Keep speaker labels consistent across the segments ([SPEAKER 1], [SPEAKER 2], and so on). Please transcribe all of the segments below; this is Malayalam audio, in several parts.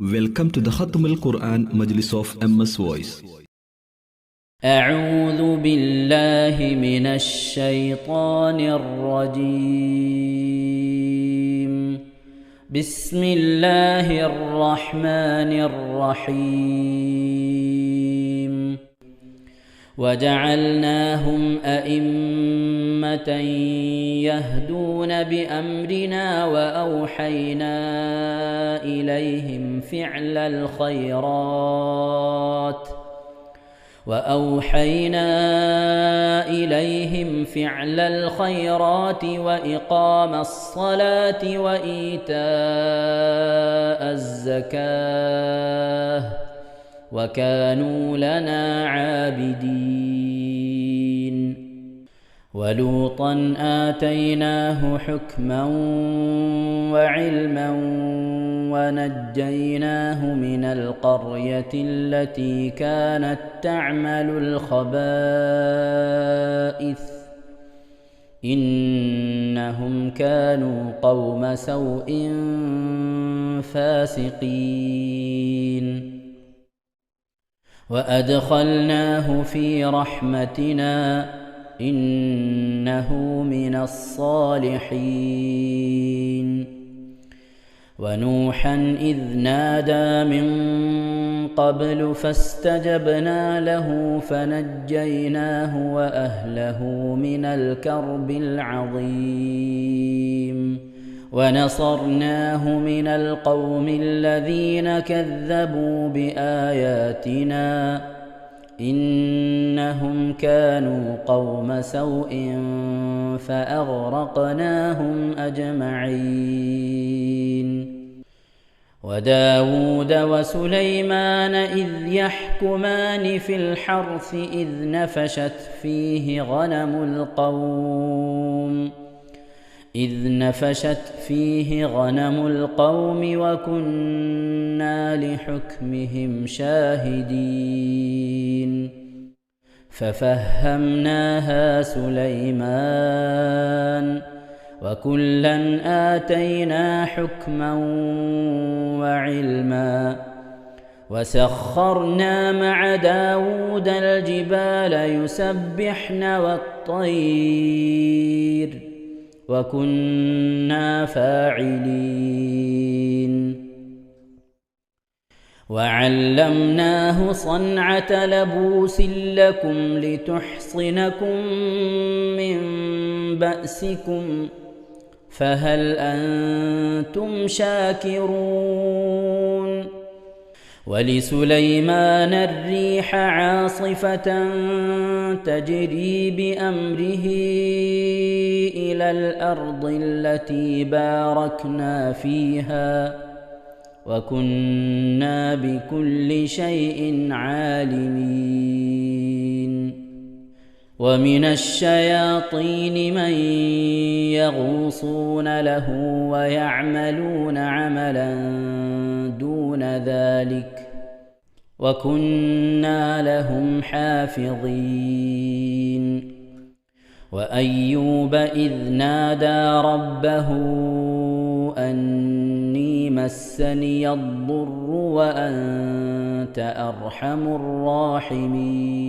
[SPEAKER 1] Welcome to the Khatm al-Quran Majlis of MS Voice.
[SPEAKER 2] أعوذ بالله من الشيطان الرجيم. بسم الله الرحمن الرحيم. وجعلناهم أئمة يهدون بأمرنا وأوحينا إليهم فعل الخيرات وإقام الصلاة وإيتاء الزكاة وكانوا لنا عابدين. ولوطا آتيناه حكما وعلما ونجيناه من القرية التي كانت تعمل الخبائث إنهم كانوا قوم سوء فاسقين. وأدخلناه في رحمتنا إنه من الصالحين. ونوحا إذ نادى من قبل فاستجبنا له فنجيناه وأهله من الكرب العظيم. ونصرناه من القوم الذين كذبوا بآياتنا إنهم كانوا قوم سوء فأغرقناهم أجمعين. وداود وسليمان إذ يحكمان في الحرث إذ نفشت فيه غنم القوم وكنا لحكمهم شاهدين. ففهمناها سليمان وكلا آتينا حكما وعلما. وسخرنا مع داود الجبال يسبحن والطير وكنا فاعلين. وعلمناه صنعة لبوس لكم لتحصنكم من بأسكم فهل أنتم شاكرون. ولسليمان الريح عاصفة تجري بأمره إلى الأرض التي باركنا فيها وكنا بكل شيء عالمين. ومن الشياطين من يغوصون له ويعملون عملا دون ذلك وكنا لهم حافظين. وأيوب إذ نادى ربه أني مسني الضر وأنت أرحم الراحمين.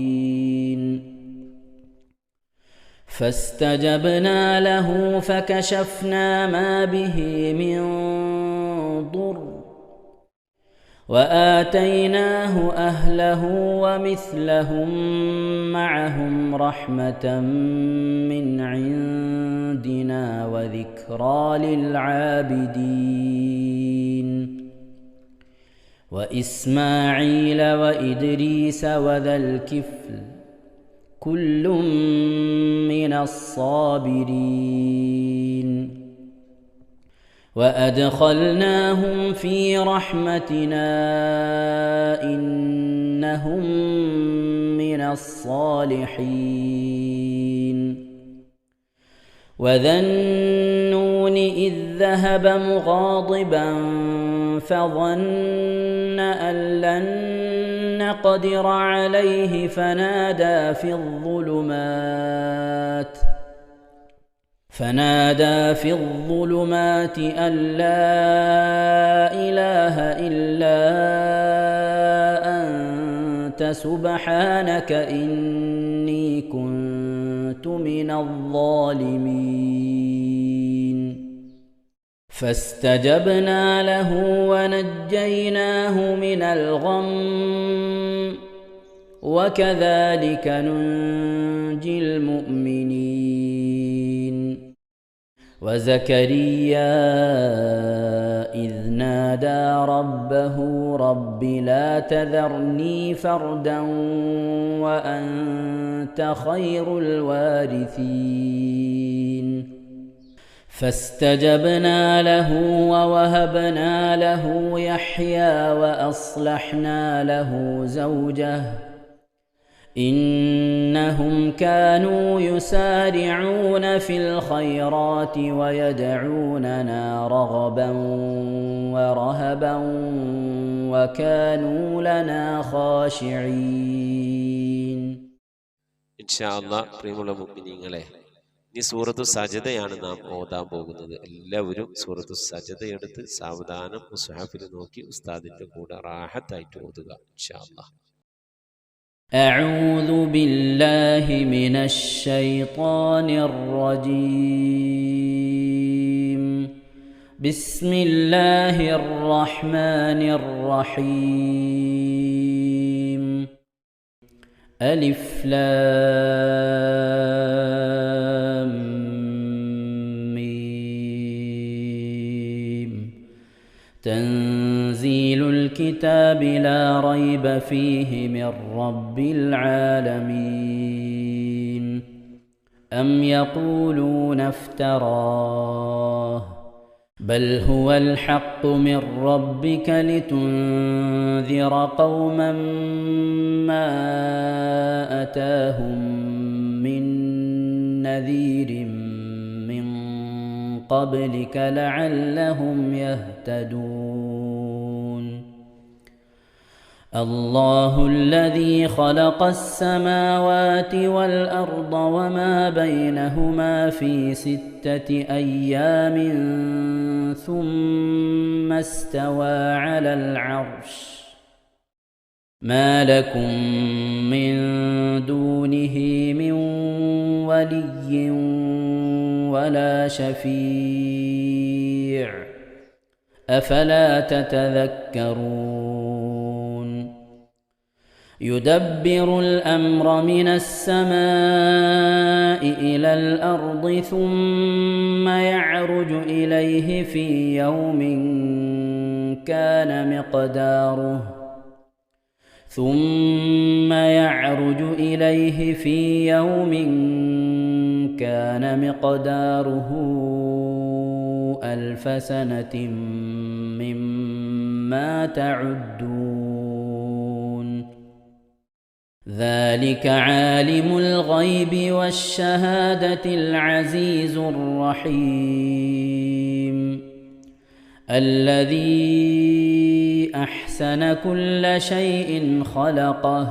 [SPEAKER 2] فاستجبنا له فكشفنا ما به من ضر وآتيناه أهله ومثلهم معهم رحمة من عندنا وذكرى للعابدين. وإسماعيل وإدريس وذا الكفل كل من الصابرين. وأدخلناهم في رحمتنا إنهم من الصالحين. وذا النون إذ ذهب مغاضبا فظن أن لن نقدر عليه فنادى في الظلمات أن لا إله إلا أنت سبحانك إني كنت من الظالمين فاستجبنا له ونجيناه من الغم وكذلك ننجي المؤمنين وزكريا إذ نادى ربه رب لا تذرني فردا وأنت خير الوارثين فاستجبنا له ووهبنا له يحيى وأصلحنا له زوجه إنهم كانوا يسارعون في الخيرات ويدعوننا رغبا ورهبا وكانوا لنا خاشعين.
[SPEAKER 3] ഇൻഷാ അല്ലാഹ് പ്രിയമുള്ള മുഅ്മിനീങ്ങളെ, ഈ സൂറത്തു സജദയാണ് നാം ഓതാൻ പോകുന്നത്. എല്ലാവരും സൂറത്തു സജദ എടുത്ത് സാവധാനം മുസ്ഹഫിൽ നോക്കി ഉസ്താദിന്റെ കൂടെ റാഹത്തായിട്ട് ഓതുക ഇൻഷാ അല്ലാഹ്.
[SPEAKER 2] أعوذ بالله من الشيطان الرجيم. بسم الله الرحمن الرحيم. ألف لام ميم. تنزيل الكتاب لا ريب فيه من رب العالمين. أم يقولون افتراه بل هو الحق من ربك لتنذر قوما ما أتاهم من نذير من قبلك لعلهم يهتدون. الله الذي خلق السماوات والأرض وما بينهما في 6 أيام ثم استوى على العرش ما لكم من دونه من ولي ولا شفيع أفلا تتذكرون. يدبر الأمر من السماء إلى الأرض ثم يعرج إليه في يوم كان مقداره 1000 سنة مما تعدون. ذلك عالم الغيب والشهادة العزيز الرحيم الذي أحسن كل شيء خلقه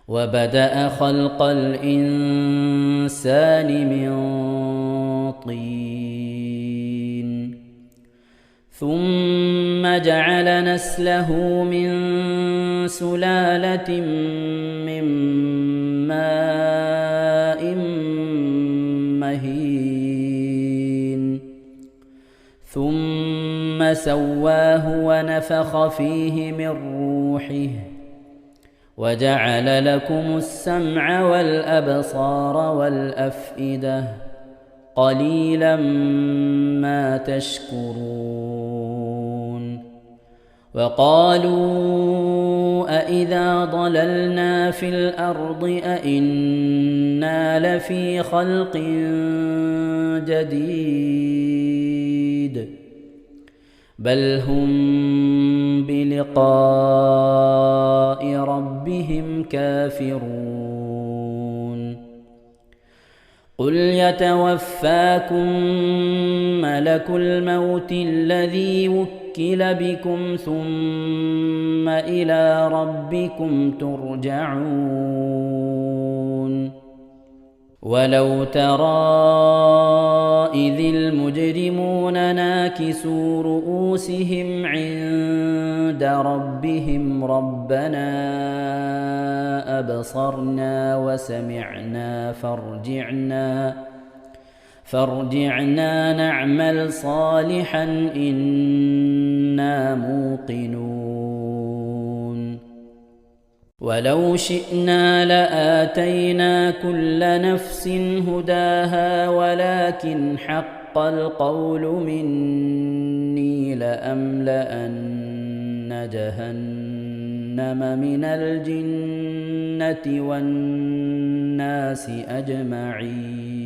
[SPEAKER 2] وبدأ خلق الإنسان من طين ثم جعل نسله من سلالة من ماء مهين ثم سواه ونفخ فيه من روحه وجعل لكم السمع والأبصار والأفئدة قليلا ما تشكرون. وقالوا أإذا ضللنا في الأرض أإنا لفي خلق جديد بل هم بلقاء ربهم كافرون. قل يتوفاكم ملك الموت الذي وكل بكم ثم إلى ربكم ترجعون. ولو ترى إذ المجرمون ناكسوا رؤوسهم عند ربهم ربنا أبصرنا وسمعنا فارجعنا نعمل صالحا إنا موقنون ولو شئنا لآتينا كل نفس هداها ولكن حق القول مني لأملأن جهنم من الجنة والناس أجمعين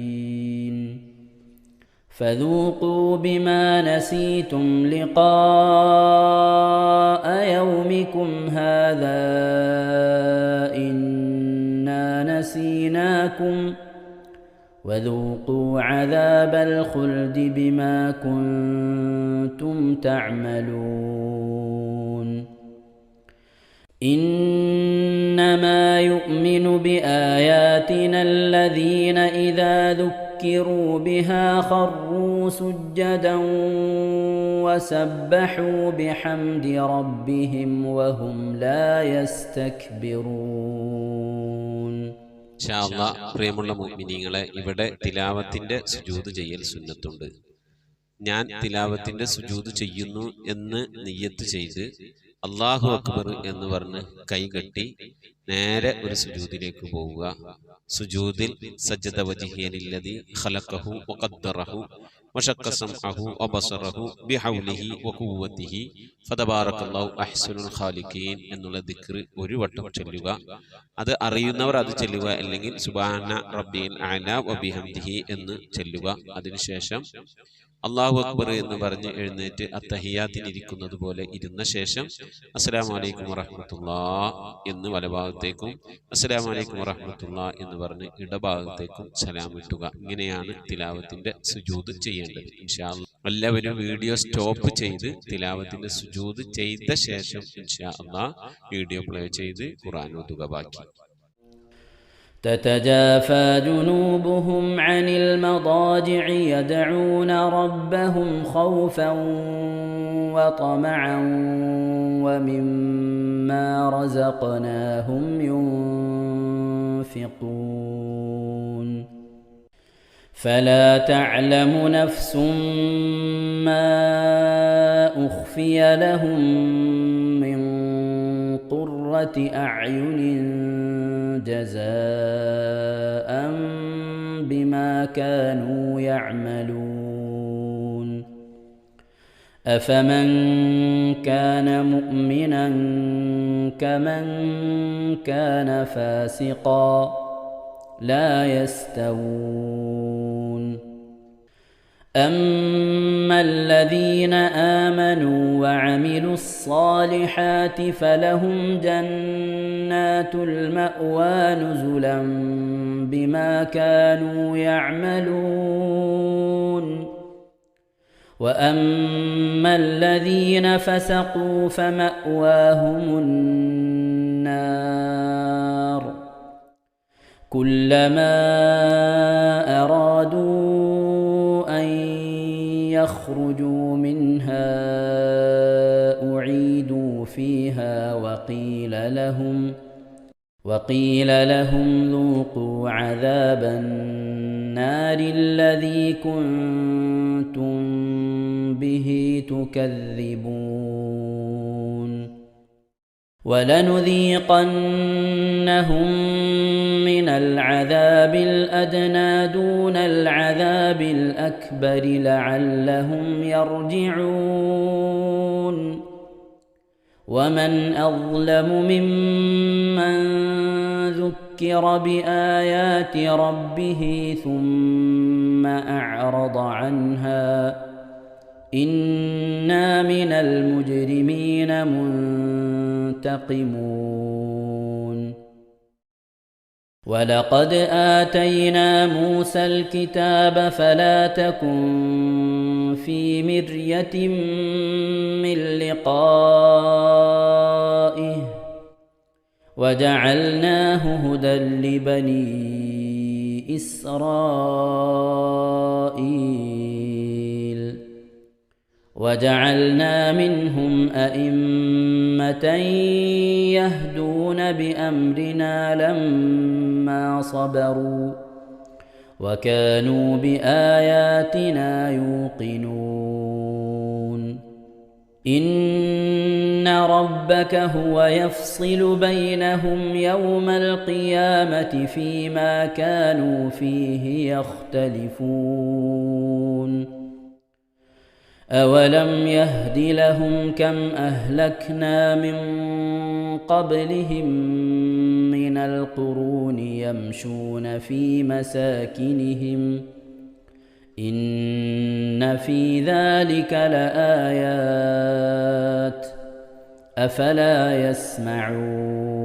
[SPEAKER 2] فذوقوا بما نسيتم لقاء يومكم هذا إنا نسيناكم وذوقوا عذاب الخلد بما كنتم تعملون إنما يؤمن بآياتنا الذين إذا ذكروا بها خروا سجدا وسبحوا بحمد ربهم وهم لا يستكبرون.
[SPEAKER 3] ഇൻഷാ അല്ലാഹ് പ്രിയമുള്ള മുഅ്മിനീങ്ങളെ, ഇവിടെ തിലാവത്തിന്റെ സുജൂദ് ചെയ്യൽ സുന്നത്തുണ്ട്. ഞാൻ തിലാവത്തിന്റെ സുജൂദ് ചെയ്യുന്നു എന്ന് നിയ്യത്ത് ചെയ്ത് അല്ലാഹു അക്ബർ എന്ന് പറഞ്ഞ് കൈകെട്ടി നേരെ ഒരു സുജൂദിലേക്ക് പോവുക. സുജൂദിൽ സജ്ജദ വജ്ഹിയ ലില്ലദി ഖലഖഹു വഖദ്ദറഹു വശഖ സമഅഹു വബസറഹു ബിഹൗലിഹി വഖുവ്വതിഹി ഫതബാറകല്ലാഹു അഹ്സനുൽ ഖാലിഖീൻ എന്നുള്ള ദിക്ർ ഒരു വട്ടം ചൊല്ലുക. അത് അറിയുന്നവർ അത് ചൊല്ലുക, അല്ലെങ്കിൽ സുബ്ഹാന റബ്ബിൽ അഅല വബിഹംദിഹി എന്ന് ചൊല്ലുക. അതിനുശേഷം അല്ലാഹു അക്ബർ എന്ന് പറഞ്ഞ് എഴുന്നേറ്റ് അത്തഹിയാത്തിനിരിക്കുന്നത് പോലെ ഇരുന്ന ശേഷം അസ്സലാമു അലൈക്കും വറഹ്മത്തുള്ളാഹ് എന്ന് വലഭാഗത്തേക്കും അസ്സലാമു അലൈക്കും വറഹ്മത്തുള്ളാഹ് എന്ന് പറഞ്ഞ് ഇടഭാഗത്തേക്കും സലാം ഇട്ടുക. ഇങ്ങനെയാണ് തിലാവത്തിന്റെ സുജൂദ് ചെയ്യേണ്ടത്. ഇൻഷാ അല്ലാഹ് എല്ലാവരും വീഡിയോ സ്റ്റോപ്പ് ചെയ്ത് തിലാവത്തിന്റെ സുജൂദ് ചെയ്ത ശേഷം ഇൻഷാ അല്ലാഹ് വീഡിയോ പ്ലേ ചെയ്ത് ഖുർആൻ ഓതുക. ബാക്കി
[SPEAKER 2] تتجافى جنوبهم عن المضاجع يدعون ربهم خوفا وطمعا ومما رزقناهم ينفقون فلا تعلم نفس ما أخفي لهم من قرة أعين جزاء بما كانوا يعملون أفمن كان مؤمنا كمن كان فاسقا لا يستوون أما الذين آمنوا وعملوا الصالحات فلهم جنات المأوى نزلا بما كانوا يعملون وأما الذين فسقوا فمأواهم النار كلما أرادوا أن يخرجوا منها أعيدوا فيها وقيل لهم ذوقوا عذاب النار الذي كنتم به تكذبون ولنذيقنهم من العذاب الأدنى دون العذاب الأكبر لعلهم يرجعون ومن أظلم ممن ذكر بآيات ربه ثم أعرض عنها إنا من المجرمين منتقمون ولقد آتينا موسى الكتاب فلا تكن في مرية من لقائه وجعلناه هدى لبني إسرائيل وجعلنا منهم أئمة يهدون بأمرنا لما صبروا وكانوا بآياتنا يوقنون إن ربك هو يفصل بينهم يوم القيامة فيما كانوا فيه يختلفون أولم يهد لهم كم أهلكنا من قبلهم من القرون يمشون في مساكنهم إن في ذلك لآيات أفلا يسمعون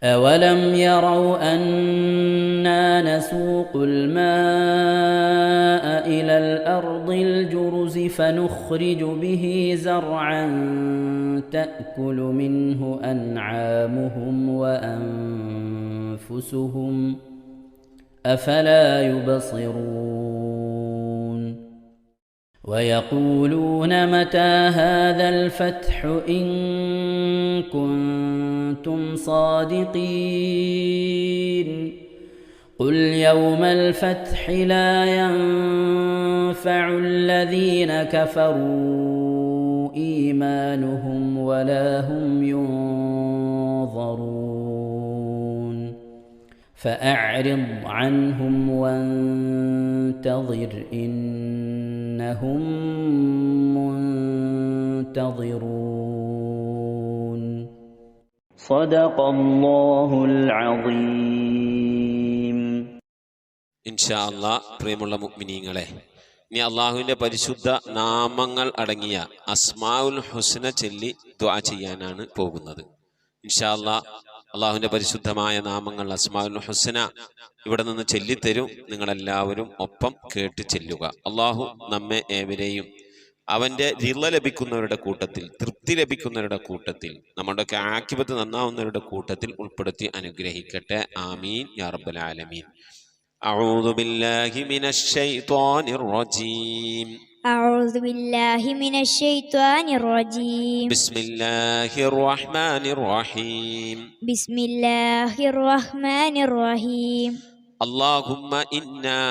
[SPEAKER 2] أولم يروا أنا نسوق الماء إلى الأرض الجرز فنخرج به زرعا تأكل منه أنعامهم وأنفسهم أفلا يبصرون ويقولون متى هذا الفتح إن كنتم صادقين قل يوم الفتح لا ينفع الذين كفروا إيمانهم ولا هم ينظرون فأعرض عنهم وانتظر إنهم منتظرون صدق الله العظيم.
[SPEAKER 3] ഇൻഷാ അല്ലാഹ് പ്രിയമുള്ള മുഅ്മിനീങ്ങളെ, ഇനി അള്ളാഹുവിൻ്റെ പരിശുദ്ധ നാമങ്ങൾ അടങ്ങിയ അസ്മാഉൽ ഹുസ്ന ചൊല്ലി ദുആ ചെയ്യാനാണ് പോകുന്നത്. ഇൻഷാ അല്ലാഹ് അള്ളാഹുവിൻ്റെ പരിശുദ്ധമായ നാമങ്ങൾ അസ്മാഉൽ ഹുസ്ന ഇവിടെ നിന്ന് ചൊല്ലിത്തരും. നിങ്ങളെല്ലാവരും ഒപ്പം കേട്ട് ചെല്ലുക. അള്ളാഹു നമ്മെ ഏവരെയും അവൻ്റെ റിള ലഭിക്കുന്നവരുടെ കൂട്ടത്തിൽ, തൃപ്തി ലഭിക്കുന്നവരുടെ കൂട്ടത്തിൽ, നമ്മുടെയൊക്കെ ആഖിബത്ത് നന്നാവുന്നവരുടെ കൂട്ടത്തിൽ ഉൾപ്പെടുത്തി അനുഗ്രഹിക്കട്ടെ. ആമീൻ യാ റബ്ബൽ ആലമീൻ. أعوذ بالله من الشيطان الرجيم.
[SPEAKER 4] أعوذ بالله من الشيطان الرجيم.
[SPEAKER 3] بسم الله الرحمن الرحيم.
[SPEAKER 4] بسم الله الرحمن الرحيم.
[SPEAKER 3] اللهم إنا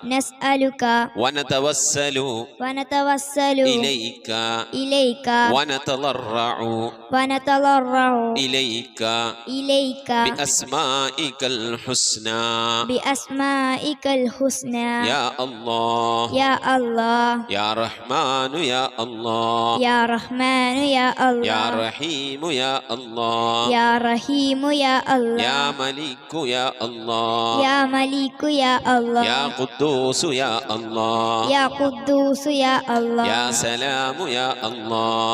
[SPEAKER 3] نسألك ونتوسل إليك ونتضرع إليك بأسمائك الحسنى يا الله يا رحمن يا الله يا رحيم يا الله يا ملك يا الله يا قدوس يا الله يا سلام يا الله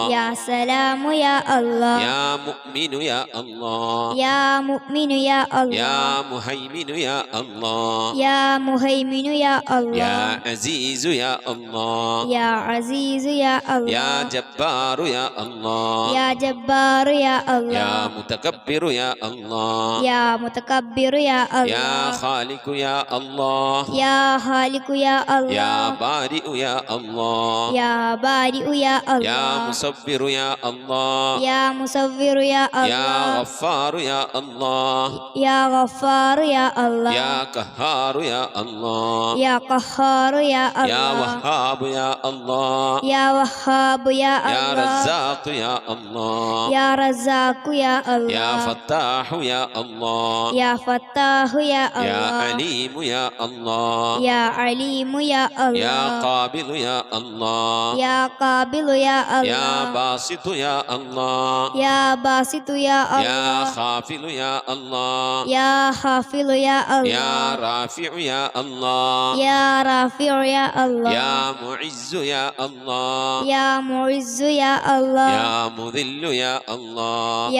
[SPEAKER 3] يا مؤمن يا الله يا مهيمن يا الله يا عزيز يا الله يا جبار يا الله يا متكبر يا الله يا خالق يا الله يا بارئ يا الله يا مصبر يا الله يا غفار يا الله يا قهار يا الله يا وهاب يا الله يا رزاق يا الله يا فتاح يا الله يا عليم يا الله يا قابل يا الله يا باسط يا الله يا خافل يا الله يا رافع يا الله يا معز يا الله يا مذل يا الله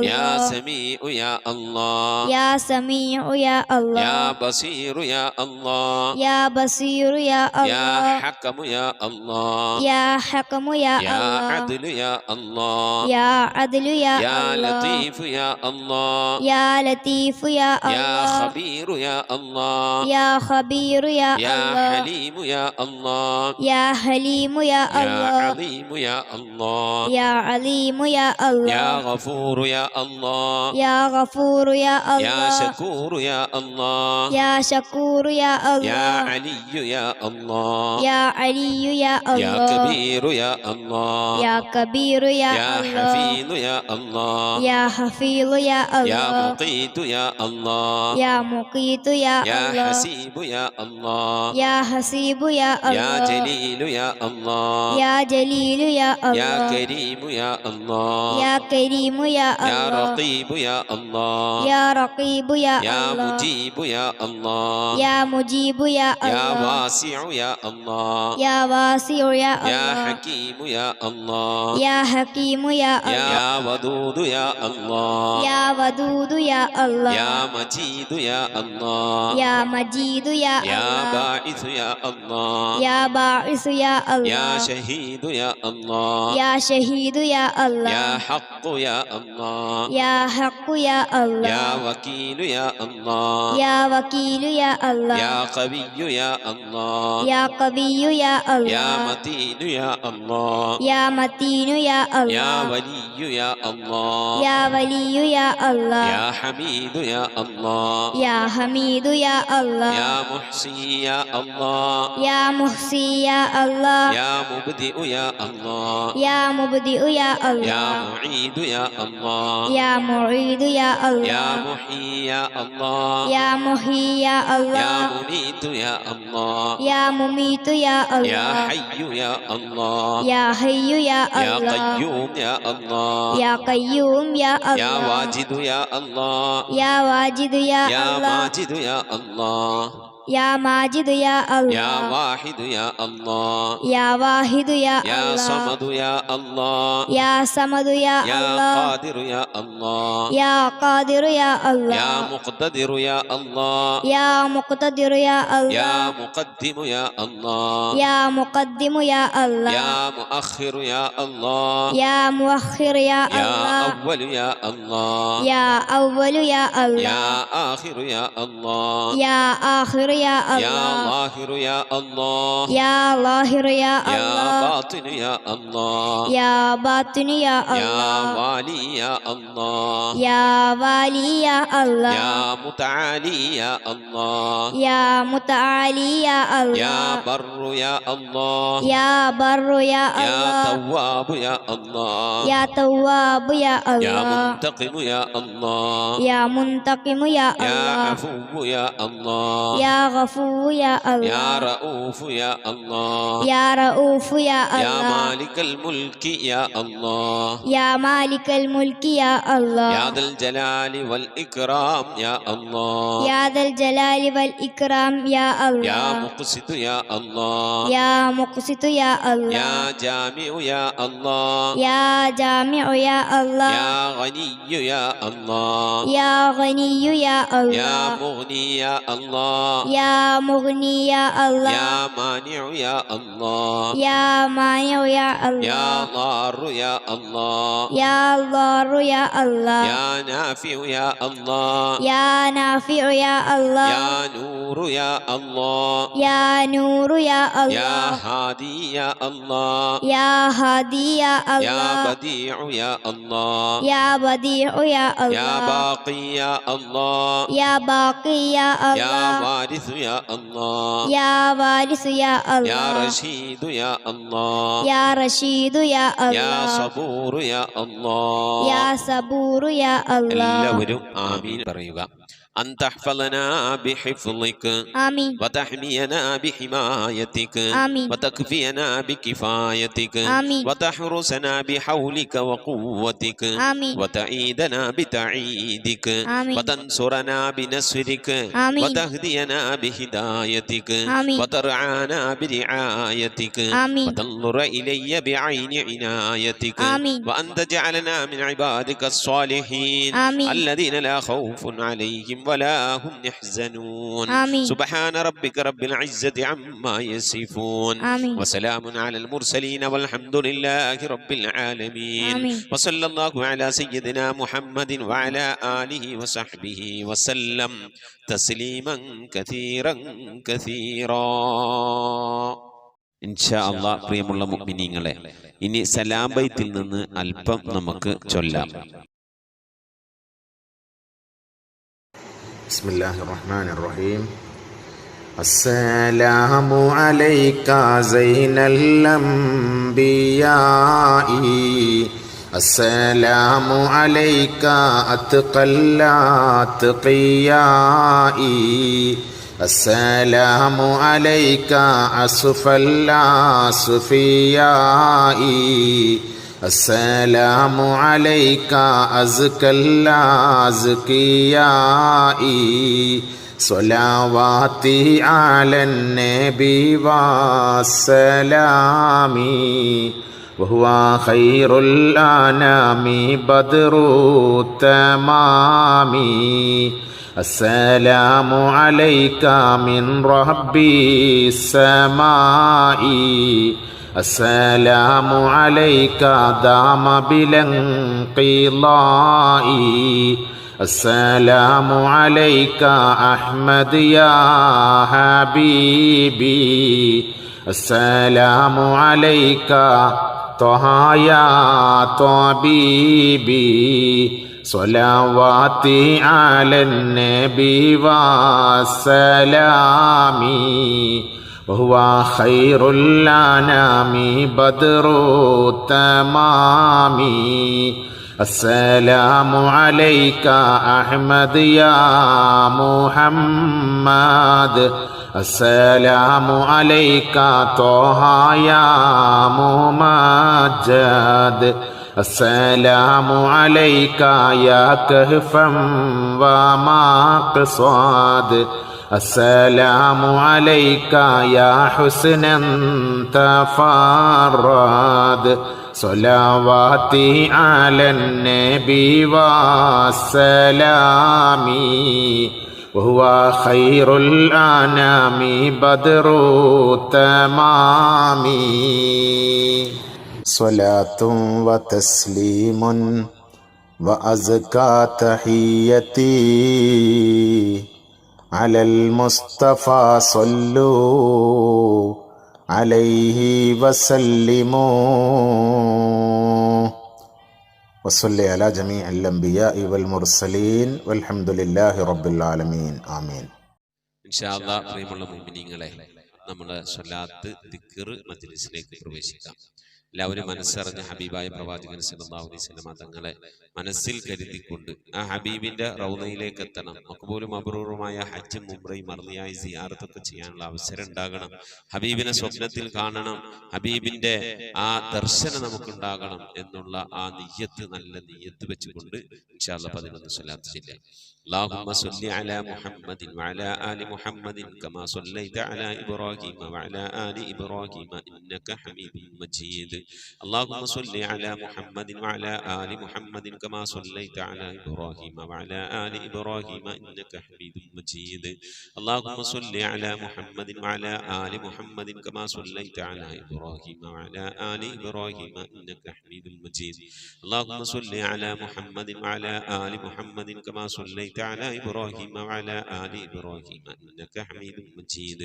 [SPEAKER 3] يا سميع يا الله
[SPEAKER 4] سميع يا الله
[SPEAKER 3] يا بصير يا الله
[SPEAKER 4] يا بصير يا
[SPEAKER 3] يا
[SPEAKER 4] الله
[SPEAKER 3] حكم يا الله
[SPEAKER 4] يا حكم يا
[SPEAKER 3] يا
[SPEAKER 4] الله
[SPEAKER 3] عدل يا الله
[SPEAKER 4] يا عدل يا
[SPEAKER 3] يا
[SPEAKER 4] الله
[SPEAKER 3] لطيف يا الله
[SPEAKER 4] يا لطيف يا
[SPEAKER 3] يا
[SPEAKER 4] الله
[SPEAKER 3] خبير يا الله
[SPEAKER 4] يا خبير يا
[SPEAKER 3] يا
[SPEAKER 4] الله
[SPEAKER 3] حليم يا الله
[SPEAKER 4] يا حليم يا
[SPEAKER 3] يا
[SPEAKER 4] الله
[SPEAKER 3] عظيم يا الله
[SPEAKER 4] يا عليم يا
[SPEAKER 3] يا
[SPEAKER 4] الله
[SPEAKER 3] غفور يا الله
[SPEAKER 4] يا غفور يا
[SPEAKER 3] يا
[SPEAKER 4] الله
[SPEAKER 3] شكور يا الله
[SPEAKER 4] يا شكور يا
[SPEAKER 3] يا
[SPEAKER 4] الله
[SPEAKER 3] علي يا الله
[SPEAKER 4] يا علي يا
[SPEAKER 3] يا
[SPEAKER 4] الله
[SPEAKER 3] كبير يا الله
[SPEAKER 4] يا كبير يا
[SPEAKER 3] يا
[SPEAKER 4] الله
[SPEAKER 3] حفيظ يا الله
[SPEAKER 4] يا حفيظ يا
[SPEAKER 3] يا
[SPEAKER 4] الله
[SPEAKER 3] مقيت يا الله
[SPEAKER 4] يا مقيت يا
[SPEAKER 3] يا
[SPEAKER 4] الله
[SPEAKER 3] حسيب يا الله
[SPEAKER 4] يا حسيب يا
[SPEAKER 3] يا
[SPEAKER 4] الله
[SPEAKER 3] جليل يا الله
[SPEAKER 4] يا جليل يا
[SPEAKER 3] يا
[SPEAKER 4] الله
[SPEAKER 3] كريم يا الله
[SPEAKER 4] يا كريم يا
[SPEAKER 3] يا
[SPEAKER 4] الله
[SPEAKER 3] رقيب يا الله
[SPEAKER 4] يا رقيب يا
[SPEAKER 3] يا
[SPEAKER 4] الله
[SPEAKER 3] مجيب يا الله
[SPEAKER 4] يا مجيب يا
[SPEAKER 3] يا
[SPEAKER 4] الله
[SPEAKER 3] واسع يا الله
[SPEAKER 4] يا واسع يا
[SPEAKER 3] يا
[SPEAKER 4] الله
[SPEAKER 3] حكيم يا الله
[SPEAKER 4] يا حكيم يا الله
[SPEAKER 3] يا ودود يا الله
[SPEAKER 4] يا ودود يا الله
[SPEAKER 3] يا مجيد يا الله
[SPEAKER 4] يا مجيد يا
[SPEAKER 3] يا
[SPEAKER 4] الله
[SPEAKER 3] باعث يا الله
[SPEAKER 4] يا باعث يا الله
[SPEAKER 3] يا شهيد يا الله
[SPEAKER 4] يا شهيد يا الله
[SPEAKER 3] يا حق يا الله
[SPEAKER 4] يا حق يا الله
[SPEAKER 3] يا وكيل يا الله
[SPEAKER 4] يا وكيل يا الله
[SPEAKER 3] يا قوي يا الله
[SPEAKER 4] يا قوي يا الله
[SPEAKER 3] يا متين يا الله
[SPEAKER 4] يا متين يا
[SPEAKER 3] يا
[SPEAKER 4] الله
[SPEAKER 3] ولي يا الله
[SPEAKER 4] يا ولي يا الله
[SPEAKER 3] يا حميد يا الله
[SPEAKER 4] يا حميد يا الله
[SPEAKER 3] يا محصي يا الله
[SPEAKER 4] يا محصي يا الله
[SPEAKER 3] يا مبدئ يا الله
[SPEAKER 4] يا مبدئ يا
[SPEAKER 3] يا
[SPEAKER 4] الله
[SPEAKER 3] معيد يا الله
[SPEAKER 4] يا معيد يا
[SPEAKER 3] يا
[SPEAKER 4] الله
[SPEAKER 3] محيي يا الله
[SPEAKER 4] يا محيي يا
[SPEAKER 3] يا
[SPEAKER 4] الله
[SPEAKER 3] مميت يا الله
[SPEAKER 4] يا مميت يا
[SPEAKER 3] يا
[SPEAKER 4] الله
[SPEAKER 3] حي يا الله
[SPEAKER 4] يا حي يا
[SPEAKER 3] يا
[SPEAKER 4] الله
[SPEAKER 3] قيوم يا الله
[SPEAKER 4] يا قيوم يا
[SPEAKER 3] يا
[SPEAKER 4] الله
[SPEAKER 3] واجد يا الله
[SPEAKER 4] يا واجد يا
[SPEAKER 3] يا
[SPEAKER 4] الله
[SPEAKER 3] ماجد يا الله
[SPEAKER 4] يا ماجد يا
[SPEAKER 3] يا
[SPEAKER 4] الله
[SPEAKER 3] واحد يا الله
[SPEAKER 4] يا واحد يا
[SPEAKER 3] يا
[SPEAKER 4] الله
[SPEAKER 3] صمد يا الله
[SPEAKER 4] يا صمد يا
[SPEAKER 3] يا
[SPEAKER 4] الله
[SPEAKER 3] قادر يا الله
[SPEAKER 4] يا قادر يا
[SPEAKER 3] يا
[SPEAKER 4] الله
[SPEAKER 3] مقتدر يا الله
[SPEAKER 4] يا مقتدر يا
[SPEAKER 3] يا
[SPEAKER 4] الله
[SPEAKER 3] مقدم يا الله
[SPEAKER 4] يا مقدم يا الله
[SPEAKER 3] يا مؤخر يا الله
[SPEAKER 4] يا مؤخر يا
[SPEAKER 3] يا
[SPEAKER 4] الله
[SPEAKER 3] أول يا الله
[SPEAKER 4] يا أول يا
[SPEAKER 3] يا
[SPEAKER 4] الله
[SPEAKER 3] آخر يا الله
[SPEAKER 4] يا آخر يا
[SPEAKER 3] يا
[SPEAKER 4] الله
[SPEAKER 3] ظاهر يا الله
[SPEAKER 4] يا ظاهر يا
[SPEAKER 3] يا
[SPEAKER 4] الله
[SPEAKER 3] باطن يا الله
[SPEAKER 4] يا باطن يا
[SPEAKER 3] يا
[SPEAKER 4] الله
[SPEAKER 3] والي يا الله
[SPEAKER 4] يا والي يا الله
[SPEAKER 3] يا متعالي يا الله
[SPEAKER 4] يا متعالي يا
[SPEAKER 3] يا
[SPEAKER 4] الله
[SPEAKER 3] بر يا الله
[SPEAKER 4] يا بر يا
[SPEAKER 3] يا
[SPEAKER 4] الله
[SPEAKER 3] تواب يا الله
[SPEAKER 4] يا تواب يا
[SPEAKER 3] يا
[SPEAKER 4] الله
[SPEAKER 3] منتقم يا الله
[SPEAKER 4] يا منتقم يا
[SPEAKER 3] يا
[SPEAKER 4] الله
[SPEAKER 3] عفو يا الله
[SPEAKER 4] يا غفور يا
[SPEAKER 3] يا
[SPEAKER 4] الله
[SPEAKER 3] رؤوف يا الله
[SPEAKER 4] يا رؤوف يا
[SPEAKER 3] يا
[SPEAKER 4] الله
[SPEAKER 3] مالك الملك يا الله
[SPEAKER 4] يا مالك الملك يا الله
[SPEAKER 3] يا ذا الجلال والإكرام يا الله
[SPEAKER 4] يا ذا الجلال والإكرام يا
[SPEAKER 3] يا
[SPEAKER 4] الله
[SPEAKER 3] مقسط يا الله
[SPEAKER 4] يا مقسط يا الله
[SPEAKER 3] يا جامع يا الله
[SPEAKER 4] يا جامع يا الله
[SPEAKER 3] يا غني يا الله
[SPEAKER 4] يا غني يا
[SPEAKER 3] يا
[SPEAKER 4] الله
[SPEAKER 3] مغني يا الله
[SPEAKER 4] يا مغني يا الله
[SPEAKER 3] يا مانع يا الله
[SPEAKER 4] يا مانع يا
[SPEAKER 3] يا
[SPEAKER 4] الله
[SPEAKER 3] ضار يا الله
[SPEAKER 4] يا ضار يا الله
[SPEAKER 3] يا نافع يا الله
[SPEAKER 4] يا نافع يا الله
[SPEAKER 3] يا نور يا الله
[SPEAKER 4] يا نور يا
[SPEAKER 3] يا
[SPEAKER 4] الله
[SPEAKER 3] هادي يا الله
[SPEAKER 4] يا هادي يا
[SPEAKER 3] يا
[SPEAKER 4] الله
[SPEAKER 3] بديع يا الله
[SPEAKER 4] يا بديع يا
[SPEAKER 3] يا
[SPEAKER 4] الله
[SPEAKER 3] باقي يا الله
[SPEAKER 4] يا باقي يا
[SPEAKER 3] يا
[SPEAKER 4] الله
[SPEAKER 3] وارث يا الله
[SPEAKER 4] يا وارث يا
[SPEAKER 3] يا
[SPEAKER 4] الله
[SPEAKER 3] رشيد يا الله
[SPEAKER 4] يا رشيد يا
[SPEAKER 3] يا
[SPEAKER 4] الله
[SPEAKER 3] صبور يا الله
[SPEAKER 4] يا صبور يا الله
[SPEAKER 3] എല്ലാവരും ആമീൻ പറയുക. أن تحفظنا بحفظك
[SPEAKER 4] آمين
[SPEAKER 3] وتحمينا بحمايتك
[SPEAKER 4] آمين
[SPEAKER 3] وتكفينا بكفايتك
[SPEAKER 4] آمين
[SPEAKER 3] وتحرسنا بحولك وقوتك
[SPEAKER 4] آمين
[SPEAKER 3] وتعيدنا بتعيدك
[SPEAKER 4] آمين
[SPEAKER 3] وتنصرنا بنصرك
[SPEAKER 4] آمين
[SPEAKER 3] وتهدينا بهدايتك
[SPEAKER 4] آمين
[SPEAKER 3] وترعانا برعايتك
[SPEAKER 4] آمين
[SPEAKER 3] وتنظر إلي بعين عنايتك
[SPEAKER 4] آمين
[SPEAKER 3] وأن تجعلنا من عبادك الصالحين
[SPEAKER 4] آمين
[SPEAKER 3] الذين لا خوف عليهم ولا هم يحزنون
[SPEAKER 4] آمين.
[SPEAKER 3] سبحان ربك رب العزة عما يصفون
[SPEAKER 4] آمين.
[SPEAKER 3] وسلام على المرسلين والحمد لله رب العالمين
[SPEAKER 4] آمين.
[SPEAKER 3] وصلى الله على سيدنا محمد وعلى آله وصحبه وسلم تسليما كثيرا كثيرا. ഇൻഷാ അല്ലാഹ് പ്രിയമുള്ള മുഅ്മിനീങ്ങളെ, ഇനി സലാം ബൈത്തിൽ നിന്ന് അല്പം നമുക്ക് ചൊല്ലാം.
[SPEAKER 5] ബിസ്മില്ലാഹിർ റഹ്മാനിർ റഹീം. അസ്സലാമു അലൈക സൈനൽ അംബിയാഇ അസ്സലാമു അലൈക അത്ഖൽ അത്ഖിയാഇ അസ്സലാമു അലൈക അസ്ഫൽ അസ്ഫിയാഇ അസ്സലാമു അലൈക അസ്കൽ അസ്കിയാഇ സ്വലാവാതി അലൻ നബി വസ്സലാമി വഹുവ ഖൈറുൽ അനാമി ബദ്റു തമാമി അസ്സലാമു അലൈക മിൻ റബ്ബിസ് സമാഇ അസ്സലാമു അലൈക ദാമ ബിലൻഖിളാഇ അസ്സലാമു അലൈക അഹ്മദ് യാ ഹബീബി അസ്സലാമു അലൈക ത്വഹ യാ ത്വബീബി സ്വലാവാതി അലൻ നബി വസ്സലാമി വഹുവ ഖൈറുൽ അനാമി ബദ്റു തമാമി അസ്സലാമു അലൈക അഹ്മദ് യാ മുഹമ്മദ് അസ്സലാമു അലൈക ത്വഹ യാ മുമജ്ജദ് അസ്സലാമു അലൈക യാ കഹ്ഫൻ വമഖ്സാദ് അസ്സലാമു അലൈക യാ ഹുസ്നൻ തഫറദ് സ്വലാവാതി അലൻ നബി വസ്സലാമി വഹുവ ഖൈറുൽ അനാമി ബദ്റു തമാമി സ്വലാത്തും വതസ്ലീമുൻ വഅസ്കാ തഹിയ്യതി അലൽ മുസ്തഫ സ്വല്ലു അലൈഹി വസല്ലിമു വസല്ലി അലാ ജമീഇൽ അംബിയാഇ വൽ മുർസലീൻ വൽഹംദുലില്ലാഹി റബ്ബിൽ ആലമീൻ. ആമീൻ.
[SPEAKER 3] ഇൻഷാ അല്ലാഹ് പ്രിയമുള്ള മുഅ്മിനീങ്ങളെ, നമ്മുടെ സ്വലാത്ത് ദിക്ർ മജ്ലിസിലേക്ക് പ്രവേശിക്കാം. എല്ലാവരും മനസ്സറിഞ്ഞ ഹബീബായ പ്രവാചകൻ സല്ലല്ലാഹു അലൈഹി വസല്ലം തങ്ങളെ മനസ്സിൽ കരുതിക്കൊണ്ട് ആ ഹബീബിന്റെ റൗളയിലേക്ക് എത്തണം. മഖ്ബൂലും മബ്റൂറുമായ ഹജ്ജും ഉംറയും മർദിയായി സിയാറത്തൊക്കെ ചെയ്യാനുള്ള അവസരം ഉണ്ടാകണം. ഹബീബിനെ സ്വപ്നത്തിൽ കാണണം, ഹബീബിന്റെ ആ ദർശനം നമുക്കുണ്ടാകണം എന്നുള്ള ആ നിയ്യത്ത്, നല്ല നിയ്യത്ത് വെച്ചുകൊണ്ട് ഇൻഷാ അല്ലാഹ് 11 സ്വലാത്ത് ചൊല്ലാം. اللهم صل على محمد وعلى آل محمد كما صليت على إبراهيم وعلى آل إبراهيم إنك حميد مجيد. اللهم صل على محمد وعلى آل محمد كما صليت على إبراهيم وعلى آل إبراهيم إنك حميد مجيد. اللهم صل على محمد وعلى آل محمد كما صليت على إبراهيم وعلى آل إبراهيم إنك حميد مجيد. اللهم صل على محمد وعلى آل محمد كما صليت على إبراهيم وعلى آل إبراهيم إنك حميد مجيد.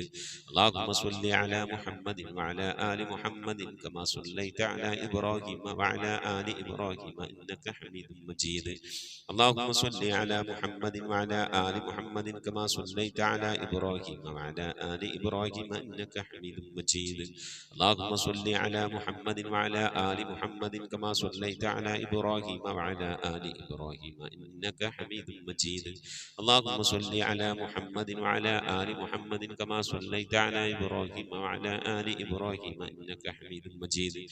[SPEAKER 3] اللهم صل على محمد وعلى آل محمد كما صليت على إبراهيم وعلى آل إبراهيم إنك حميد مجيد. اللهم صل على محمد وعلى آل محمد كما صليت على إبراهيم وعلى آل إبراهيم إنك حميد مجيد. اللهم صل على محمد وعلى آل محمد كما صليت على إبراهيم وعلى آل إبراهيم إنك حميد مجيد. اللهم صل على محمد وعلى آل محمد كما صليت على إبراهيم وعلى آل إبراهيم إنك حميد مجيد.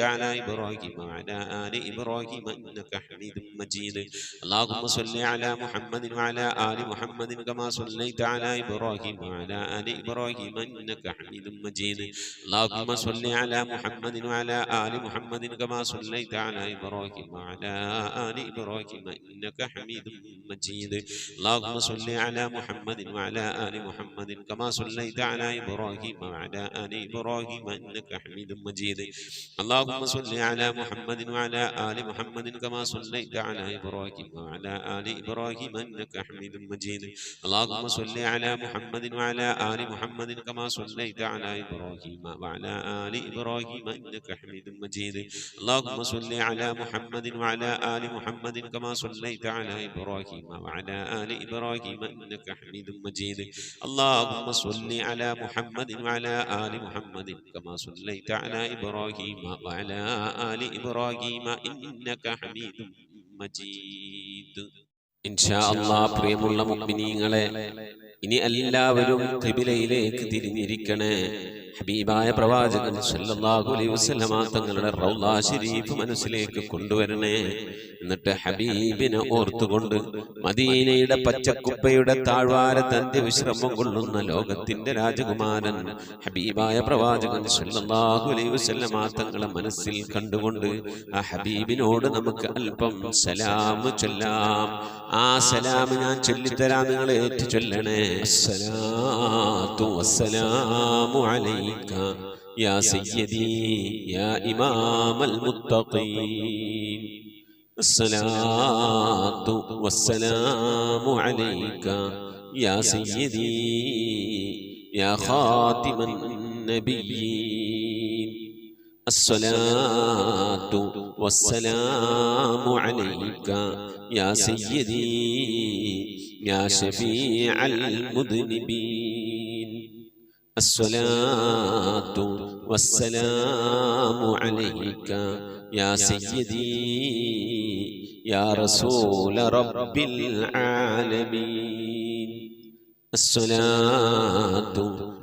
[SPEAKER 3] صليت على إبراهيم وعلى آل إبراهيم إنك حميد مجيد اللهم صل على محمد وعلى آل محمد كما صليت على إبراهيم وعلى آل إبراهيم إنك حميد مجيد اللهم صل على محمد وعلى آل محمد كما صليت على إبراهيم وعلى آل إبراهيم إنك حميد مجيد اللهم صل على محمد وعلى آل محمد كما صليت على إبراهيم وعلى آل إبراهيم إنك حميد مجيد اللهم صل على محمد وعلى آل محمد كما صليت على إبراهيم وعلى آل إبراهيم إنك حميد مجيد اللهم صل على محمد وعلى آل محمد كما صليت على إبراهيم وعلى آل إبراهيم إنك حميد مجيد اللهم صل على محمد وعلى آل محمد كما صليت على إبراهيم وعلى آل إبراهيم إنك حميد مجيد اللهم صل على محمد وعلى آل محمد كما صليت على إبراهيم وعلى آل إبراهيم إنك حميد مجيد إن شاء الله പ്രിയമുള്ള മുഅ്മിനീങ്ങളെ ഇനി എല്ലാവരും ഖിബിലയിലേക്ക് തിരിഞ്ഞിരിക്കണേ ഹബീബായ പ്രവാചകൻ സല്ലല്ലാഹു അലൈഹി വസല്ലമ തങ്ങളുടെ റൗള ശരീഫ് മനസ്സിലേക്ക് കൊണ്ടുവരണേ എന്നിട്ട് ഹബീബിനെ ഓർത്തുകൊണ്ട് മദീനയുടെ പച്ചക്കുപ്പയുടെ താഴ്വാരത്ത് അന്ത്യവിശ്രമം കൊള്ളുന്ന ലോകത്തിന്റെ രാജകുമാരൻ ഹബീബായ പ്രവാചകൻ സല്ലല്ലാഹു അലൈഹി വസല്ലമ തങ്ങളെ മനസ്സിൽ കണ്ടുകൊണ്ട് ആ ഹബീബിനോട് നമുക്ക് അല്പം സലാം ചൊല്ലാം ആ സലാം ഞാൻ ചൊല്ലിത്തരാം നിങ്ങൾ ഏറ്റു ചൊല്ലണേ അസ്സലാത്തു വസ്സലാമു അലൈക യാ സയ്യിദി യാ ഇമാമൽ മുത്തഖീൻ الصلاة والسلام عليك يا سيدي يا خاتم النبيين الصلاة والسلام عليك يا سيدي يا شفيع المذنبين الصلاة والسلام عليك يا سيدي يا رسول رب العالمين الصلاة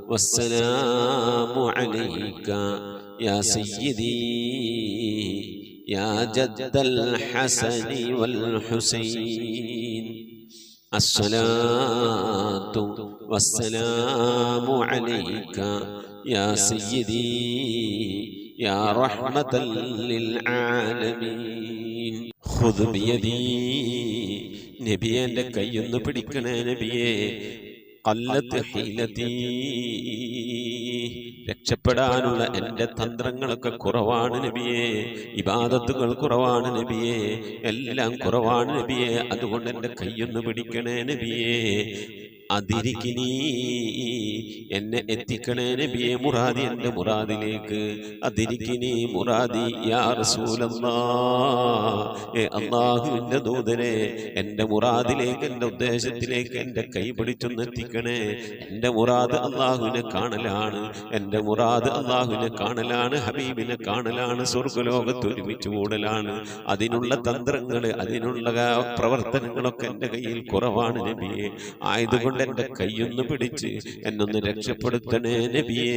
[SPEAKER 3] والسلام عليك يا سيدي يا جد الحسن والحسين الصلاة والسلام عليك يا سيدي يا رحمة للعالمين خذ بيدي നബിയെ എൻ്റെ കൈയൊന്ന് പിടിക്കണേ നബിയെ ഖല്ലത്ത് ഹീലതീ രക്ഷപ്പെടാനുള്ള എൻ്റെ തന്ത്രങ്ങളൊക്കെ കുറവാണ് നബിയെ ഇബാദത്തുകൾ കുറവാണ് നബിയെ എല്ലാം കുറവാണ് നബിയെ അതുകൊണ്ട് എൻ്റെ കൈയൊന്ന് പിടിക്കണേ നബിയെ അതിരിക്കിനി എന്നെ എത്തിക്കണേ നബിയെ മുറാദി എൻ്റെ മുറാദിലേക്ക് അതിരിക്കിനി മുറാദി യാ റസൂലല്ലാഹ് അല്ലാഹുവിൻ്റെ ദൂതനെ എൻ്റെ മുറാദിലേക്ക് എൻ്റെ ഉദ്ദേശത്തിലേക്ക് എൻ്റെ കൈ പിടിച്ചൊന്ന് എത്തിക്കണേ എൻ്റെ മുറാദ് അല്ലാഹുവിനെ കാണലാണ് എൻ്റെ മുറാദ് അല്ലാഹുവിനെ കാണലാണ് ഹബീബിനെ കാണലാണ് സ്വർഗ്ഗലോകത്ത് ഒരുമിച്ച് കൂടലാണ് അതിനുള്ള തന്ത്രങ്ങൾ അതിനുള്ള പ്രവർത്തനങ്ങളൊക്കെ എൻ്റെ കയ്യിൽ കുറവാണ് നബിയെ ആയതുകൊണ്ട് എൻ്റെ കൈയൊന്ന് പിടിച്ച് എന്നൊന്ന് രക്ഷപ്പെടുത്തണേ നബിയേ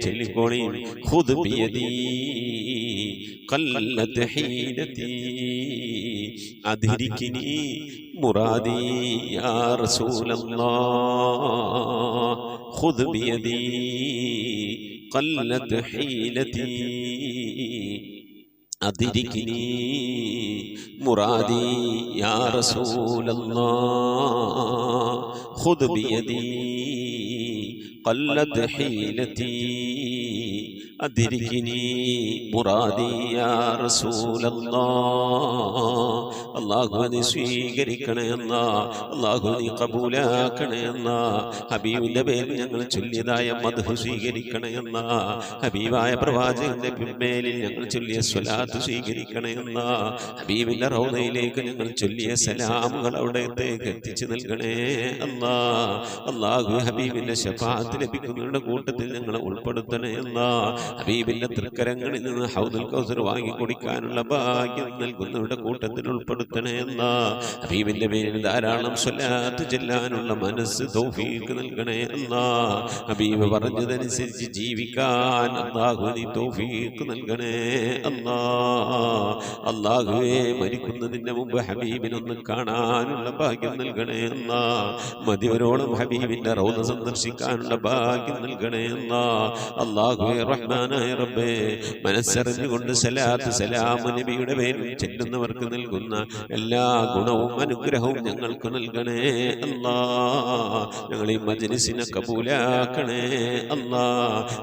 [SPEAKER 3] ചൊല്ലിക്കോണി ഖുദ് ബിയദീ ഖല്ലത്ത് ഹീലതീ അദ്രികിനി മുറാദി യാ റസൂലല്ലാഹ് ഖുദ് ബിയദീ ഖല്ലത്ത് ഹീലതീ أدركني مرادي يا رسول الله خذ بيدي قلت حيلتي أدركني مرادي يا رسول الله അള്ളാഹുവിനെ സ്വീകരിക്കണേ എന്നാ അള്ളാഹുവിനെ കബൂലാക്കണേ എന്നാ ഹബീബിന്റെ പേരിൽ ഞങ്ങൾ ചൊല്ലിയതായ മദ്ഹ് സ്വീകരിക്കണേ എന്നാ ഹബീബായ പ്രവാചകന്റെ പിൻമേലിൽ ഞങ്ങൾ ചൊല്ലിയ സ്വലാത്ത് സ്വീകരിക്കണേ എന്നാ ഹബീബിന്റെ റൗദയിലേക്ക് ഞങ്ങൾ ചൊല്ലിയ സലാമുകൾ അവിടത്തേക്ക് എത്തിച്ചു നൽകണേ അല്ലാ അള്ളാഹു ഹബീബിന്റെ ശഫാഅത്ത് ലഭിക്കുന്നവരുടെ കൂട്ടത്തിൽ ഞങ്ങളെ ഉൾപ്പെടുത്തണേ എന്നാ ഹബീബിന്റെ തൃക്കരങ്ങളിൽ നിന്ന് ഹൗദുൽ കൗസർ വാങ്ങി കുടിക്കാനുള്ള ഭാഗ്യം നൽകുന്നവരുടെ കൂട്ടത്തിൽ ഉൾപ്പെടുത്തണേ അല്ലാ. ഹബീബിന്റെ പേരിൽ ധാരാളം സ്വലാത്ത് ചെല്ലാനുള്ള മനസ്സ് തൗഫീഖ് നൽകണേ അല്ലാ. ഹബീബ് പറഞ്ഞതനുസരിച്ച് ജീവിക്കാൻ അല്ലാഹു നീ തൗഫീഖ് നൽകണേ അല്ലാ. അല്ലാഹുവേ മരിക്കുന്നതിന്റെ മുമ്പ് ഹബീബിനൊന്ന് കാണാനുള്ള ഭാഗ്യം നൽകണേ അല്ലാ. മതിവരോളം ഹബീബിന്റെ റൗള സന്ദർശിക്കാനുള്ള ഭാഗ്യം നൽകണേ അല്ലാ. അല്ലാഹുവേ റഹ്മാനായ റബ്ബേ മനസ്സറിഞ്ഞുകൊണ്ട് സലാത്ത് സലാം നബിയുടെ പേരിൽ ചെല്ലുന്നവർക്ക് നൽകുന്ന എല്ലാ ഗുണവും അനുഗ്രഹവും ഞങ്ങൾക്ക് നൽകണേ അല്ലാ. ഞങ്ങൾ ഈ മജ്‌ലിസിനെ കബൂലാക്കണേ അല്ലാ.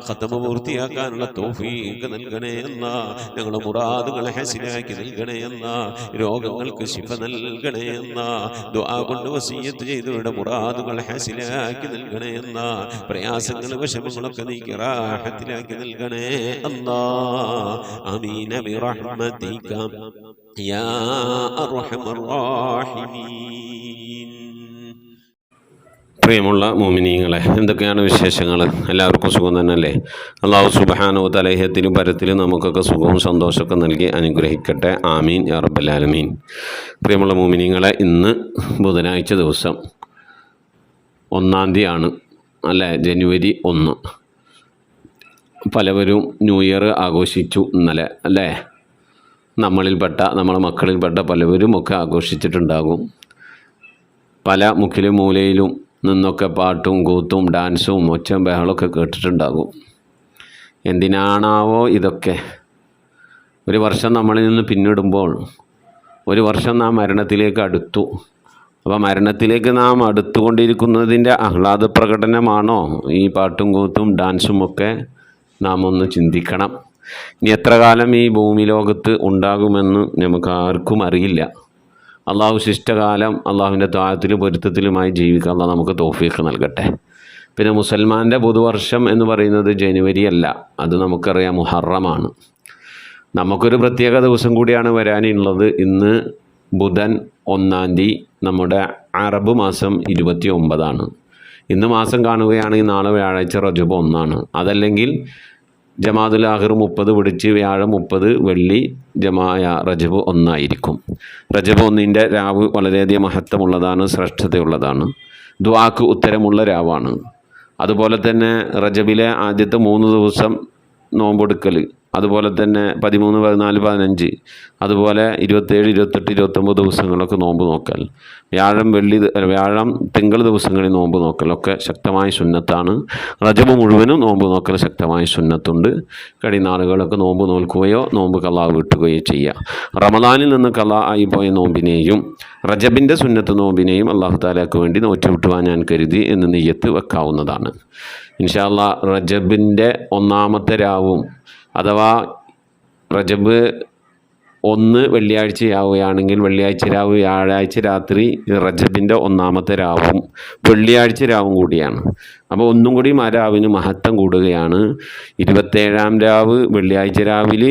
[SPEAKER 3] ഖത്മ പൂർത്തിയാക്കാനുള്ള തൗഫീഖ് നൽകണേ അല്ലാ. ഞങ്ങളുടെ മുറാദുകളെ ഹസിലാക്കി നൽകണേ അല്ലാ. രോഗങ്ങൾക്ക് ശിഫ നൽകണേ അല്ലാ. ദുആ കൊണ്ട് വസിയ്യത്ത് ചെയ്തവരുടെ മുറാദുകൾ ഹസിലാക്കി നൽകണേ അല്ലാ. പ്രയാസങ്ങൾ വിഷമങ്ങളൊക്കെ നീക്കി റാഹത്തിലാക്കി നൽകണേ അല്ലാ. ആമീൻ ബിറഹ്മതിക യാ അർഹമർ റഹീമീൻ. പ്രിയമുള്ള മോമിനീങ്ങളെ, എന്തൊക്കെയാണ് വിശേഷങ്ങൾ? എല്ലാവർക്കും സുഖം തന്നെയല്ലേ? അല്ലാഹു സുബ്ഹാനഹു വ തആല ഇഹത്തിലും പരത്തിലും നമുക്കൊക്കെ സുഖവും സന്തോഷമൊക്കെ നൽകി അനുഗ്രഹിക്കട്ടെ. ആമീൻ യാ റബ്ബൽ ആലമീൻ. പ്രിയമുള്ള മോമിനീങ്ങളെ, ഇന്ന് ബുധനാഴ്ച ദിവസം 1-ാം തീയതിയാണ് അല്ലേ? ജനുവരി 1. പലവരും ന്യൂ ഇയർ ആഘോഷിച്ചു ഇന്നലെ അല്ലേ? നമ്മളിൽപ്പെട്ട നമ്മളെ മക്കളിൽപ്പെട്ട പലവരും ഒക്കെ ആഘോഷിച്ചിട്ടുണ്ടാകും. പല മുക്കിലും മൂലയിലും നിന്നൊക്കെ പാട്ടും കൂത്തും ഡാൻസും ഒച്ചയും ബഹളമൊക്കെ കേട്ടിട്ടുണ്ടാകും. എന്തിനാണാവോ ഇതൊക്കെ? ഒരു വർഷം നമ്മളിൽ നിന്ന് പിന്നിടുമ്പോൾ ഒരു വർഷം നാം മരണത്തിലേക്ക് അടുത്തു. അപ്പോൾ മരണത്തിലേക്ക് നാം അടുത്തുകൊണ്ടിരിക്കുന്നതിൻ്റെ ആഹ്ലാദ പ്രകടനമാണോ ഈ പാട്ടും കൂത്തും ഡാൻസും ഒക്കെ? നാം ഒന്ന് ചിന്തിക്കണം. ഇനി എത്ര കാലം ഈ ഭൂമി ലോകത്ത് ഉണ്ടാകുമെന്ന് നമുക്ക് ആർക്കും അറിയില്ല. അള്ളാഹു ശിഷ്ടകാലം അള്ളാഹുവിൻ്റെ താഴത്തിലും പൊരുത്തത്തിലുമായി ജീവിക്കാൻ അള്ളാഹു നമുക്ക് തൗഫീഖ് നൽകട്ടെ. പിന്നെ മുസൽമാൻ്റെ പുതുവർഷം എന്ന് പറയുന്നത് ജനുവരി അല്ല, അത് നമുക്കറിയാം മുഹറമാണ്. നമുക്കൊരു പ്രത്യേക ദിവസം കൂടിയാണ് വരാനുള്ളത്. ഇന്ന് ബുധൻ 1-ാം തീയതി, നമ്മുടെ അറബ് മാസം 29 ഇന്ന് മാസം കാണുകയാണെങ്കിൽ നാളെ വ്യാഴാഴ്ച റജബ് 1 അതല്ലെങ്കിൽ ജമാദുൽ ആഖിർ 30 പിടിച്ച് വ്യാഴം 30, വെള്ളി റജബ് 1 റജബ് 1 രാവ് വളരെയധികം മഹത്വമുള്ളതാണ്, ശ്രേഷ്ഠതയുള്ളതാണ്. ദുആക്ക് ഉത്തരമുള്ള രാവാണ്. അതുപോലെ തന്നെ റജബിലെ ആദ്യത്തെ 3 ദിവസം നോമ്പെടുക്കൽ, അതുപോലെ തന്നെ 13, 14, 15, അതുപോലെ 27, 28, 29 ദിവസങ്ങളൊക്കെ നോമ്പ് നോക്കൽ, വ്യാഴം തിങ്കൾ ദിവസങ്ങളിൽ നോമ്പ് നോക്കലൊക്കെ ശക്തമായ സുന്നത്താണ്. റജബ് മുഴുവനും നോമ്പ് നോക്കൽ ശക്തമായ സുന്നത്തുണ്ട്. കഴിയുന്ന ആളുകളൊക്കെ നോമ്പ് നോൽക്കുകയോ നോമ്പ് ഖളാ വിട്ടുകയോ ചെയ്യുക. റമദാനിൽ നിന്ന് ഖളാ ആയിപ്പോയ നോമ്പിനെയും റജബിൻ്റെ സുന്നത്ത് നോമ്പിനെയും അല്ലാഹു തആലയ്ക്ക് വേണ്ടി നോറ്റ് വിട്ടുവാൻ ഞാൻ കരുതി എന്ന് നിയ്യത്ത് വെക്കാവുന്നതാണ്. ഇൻഷാ അല്ലാഹ് റജബിൻ്റെ 1-ാമത്തെ രാവും അഥവാ റജബ് 1 വെള്ളിയാഴ്ചയാവുകയാണെങ്കിൽ വെള്ളിയാഴ്ച രാവ് വ്യാഴാഴ്ച രാത്രി റജബിൻ്റെ 1-ാമത്തെ രാവും വെള്ളിയാഴ്ച രാവും കൂടിയാണ്. അപ്പോൾ ഒന്നും കൂടിയും ആ രാവിന് മഹത്വം കൂടുകയാണ്. 27-ാം രാവ് വെള്ളിയാഴ്ച രാവിൽ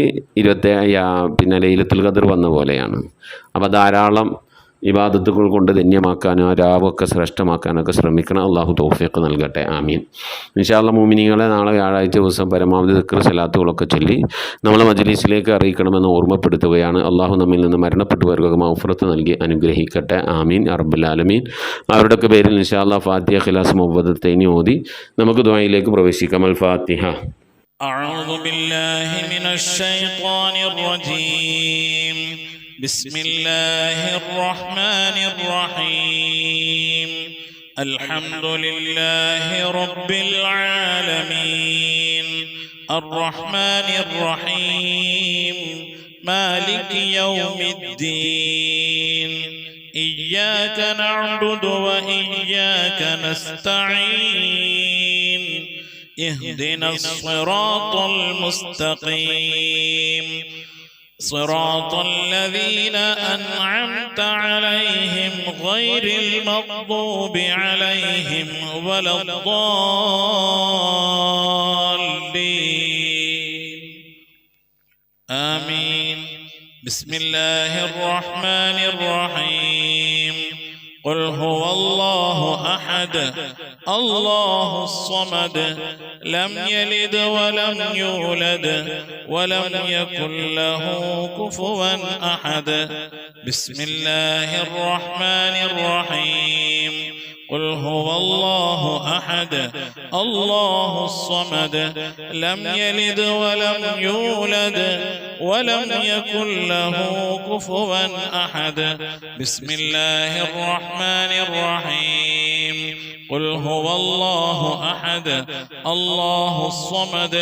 [SPEAKER 3] പിന്നെ ലൈലത്തുൽ ഖദർ വന്ന പോലെയാണ്. അപ്പോൾ ധാരാളം ഇബാദത്തുകൾ കൊണ്ട് ധന്യമാക്കാനോ രാവൊക്കെ ശ്രേഷ്ഠമാക്കാനൊക്കെ ശ്രമിക്കണം. അള്ളാഹു തൗഫീഖ് നൽകട്ടെ. ആമീൻ. ഇൻഷാ അല്ലാഹ് മുഅ്മിനീങ്ങളെ, നാളെ വ്യാഴാഴ്ച ദിവസം പരമാവധി ദിക്ർ സലാത്തുകളൊക്കെ ചൊല്ലി നമ്മളെ മജ്‌ലിസിലേക്ക് അറിയിക്കണമെന്ന് ഓർമ്മപ്പെടുത്തുകയാണ്. അള്ളാഹു നമ്മിൽ നിന്ന് മരണപ്പെട്ടവർക്ക് മഗ്ഫിറത്ത് നൽകി അനുഗ്രഹിക്കട്ടെ. ആമീൻ യാ റബ്ബൽ ആലമീൻ. അവരുടെയൊക്കെ പേരിൽ ഇൻഷാ അല്ലാഹ് ഫാത്തിഹ, ഖിലാസ്, മുവദ്ദത്തൈനി ഓതി നമുക്ക് ദുആയിലേക്ക് പ്രവേശിക്കാം. അൽ ഫാത്തിഹ.
[SPEAKER 6] أعوذ بالله من الشيطان الرجيم. بسم الله الرحمن الرحيم. الحمد لله رب العالمين الرحمن الرحيم مالك يوم الدين إياك نعبد وإياك نستعين اهدنا الصراط المستقيم صراط الذين أنعمت عليهم غير المغضوب عليهم ولا الضالين آمين. بسم الله الرحمن الرحيم. قل هو الله أحد الله الصمد لم يلد ولم يولد ولم يكن له كفوا أحد بسم الله الرحمن الرحيم قل هو الله أحد الله الصمد لم يلد ولم يولد ولم يكن له كفوا أحد بسم الله الرحمن الرحيم قل هو الله أحد الله الصمد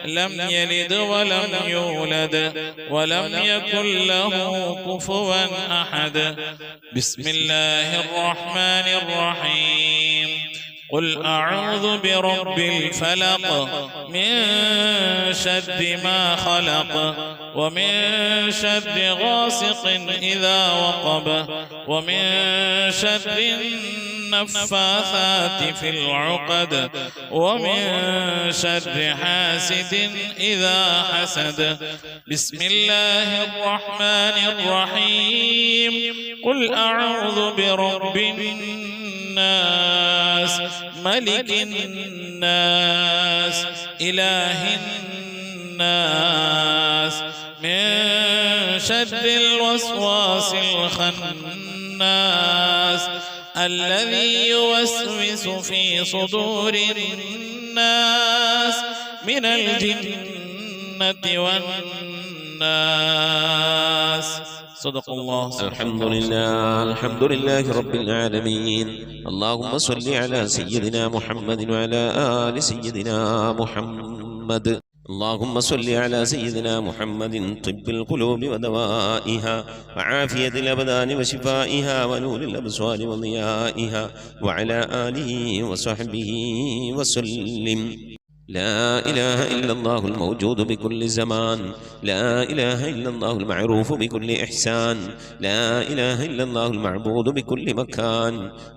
[SPEAKER 6] لم يلد ولم يولد ولم يكن له كفوا أحد بسم الله الرحمن الرحيم قل أعوذ برب الفلق من شر ما خلق ومن شر غاسق إذا وقب ومن شر النفاثات في العقد ومن شر حاسد إذا حسد بسم الله الرحمن الرحيم قل أعوذ برب الناس ملك الناس إله الناس من شر الوسواس الخناس الذي يوسوس في صدور الناس من الجنة والناس صدق الله.
[SPEAKER 3] الحمد لله رب العالمين. اللهم صل على سيدنا محمد وعلى آل سيدنا محمد. اللهم صل على سيدنا محمد طب القلوب ودوائها وعافية الأبدان وشفائها ونور الأبصار وضيائها وعلى آله وصحبه وسلم. لا إله إلا الله الموجود بكل زمان، لا إله إلا الله المعروف بكل إحسان، لا إله إلا الله المعبود بكل مكان،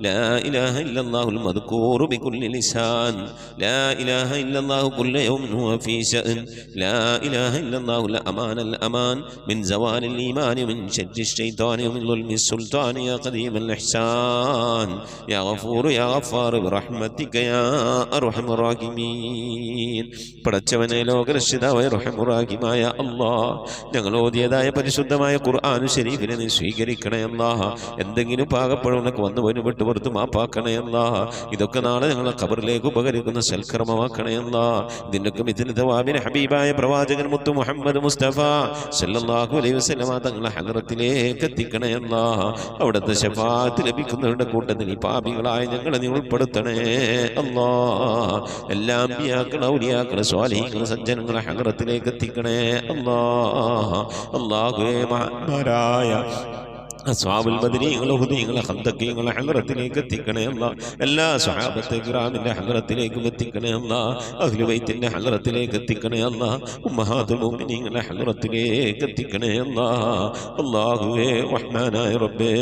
[SPEAKER 3] لا إله إلا الله المذكور بكل لسان، لا إله إلا الله كل يوم هو في شأن، لا إله إلا الله الأمان من زوال الإيمان من شر الشيطان ومن ظلم السلطان يا قديم الإحسان يا غفور يا غفار برحمتك يا أرحم الراحمين. പടച്ചവനെ ലോകരക്ഷിതാവായ റഹ്മാനായ അല്ലാഹ്, ഞങ്ങൾ ഓതിയതായ പരിശുദ്ധമായ ഖുർആൻ ശരീഫിനെ നീ സ്വീകരിക്കണേ അല്ലാഹ്. എന്തെങ്കിലും പാകപ്പഴമൊക്കെ വന്നു വനുപെട്ട് പുറത്ത് മാപ്പാക്കണേ അല്ലാഹ്. ഇതൊക്കെ നാളെ ഞങ്ങളെ ഖബറിലേക്ക് ഉപകരിക്കുന്ന സൽക്കർമ്മമാക്കണേ അല്ലാഹ്. ഇതിൻ്റെയൊക്കെ മിഥുന തവാബിന് ഹബീബായ പ്രവാചകൻ മുത്തു മുഹമ്മദ് മുസ്തഫ സല്ലല്ലാഹു അലൈഹി വസല്ലമ തങ്ങളെ ഹദ്റത്തിലേക്ക് എത്തിക്കണേ അല്ലാഹ്. അവിടുത്തെ ശഫാഅത്ത് ലഭിക്കുന്നവരുടെ കൂട്ടത്തിൽ ഈ പാപികളായ ഞങ്ങളെ നീ ഉൾപ്പെടുത്തണേ അല്ലാഹ്. എല്ലാം ഔലിയാക്കളെ സ്വാലിഹീങ്ങളെ സജ്ജനങ്ങളെ ഹദ്റത്തിലേക്ക് എത്തിക്കണേ അല്ലാഹ്. അല്ലാഹുവേ, മഹാന്മാരായ അസ്ഹാബുൽ ബദരീങ്ങളെ ഹുദീങ്ങളെ ഖന്ദഖീങ്ങളെ ഹദ്റത്തിലേക്ക് എത്തിക്കണേ അല്ലാഹ്. എല്ലാ സ്വഹാബത്തെ കിറാമിന്റെ ഹദ്റത്തിലേക്കും എത്തിക്കണേ അല്ലാഹ്. അഹ്ലു ബൈത്തിന്റെ ഹദ്റത്തിലേക്ക് എത്തിക്കണേ അല്ലാഹ്. ഉമ്മഹാത്തുൽ മുഅ്മിനീങ്ങളെ ഹദ്റത്തിലേക്ക് എത്തിക്കണേ അല്ലാഹ്. അല്ലാഹുവേ, റഹ്മാനായ റബ്ബേ,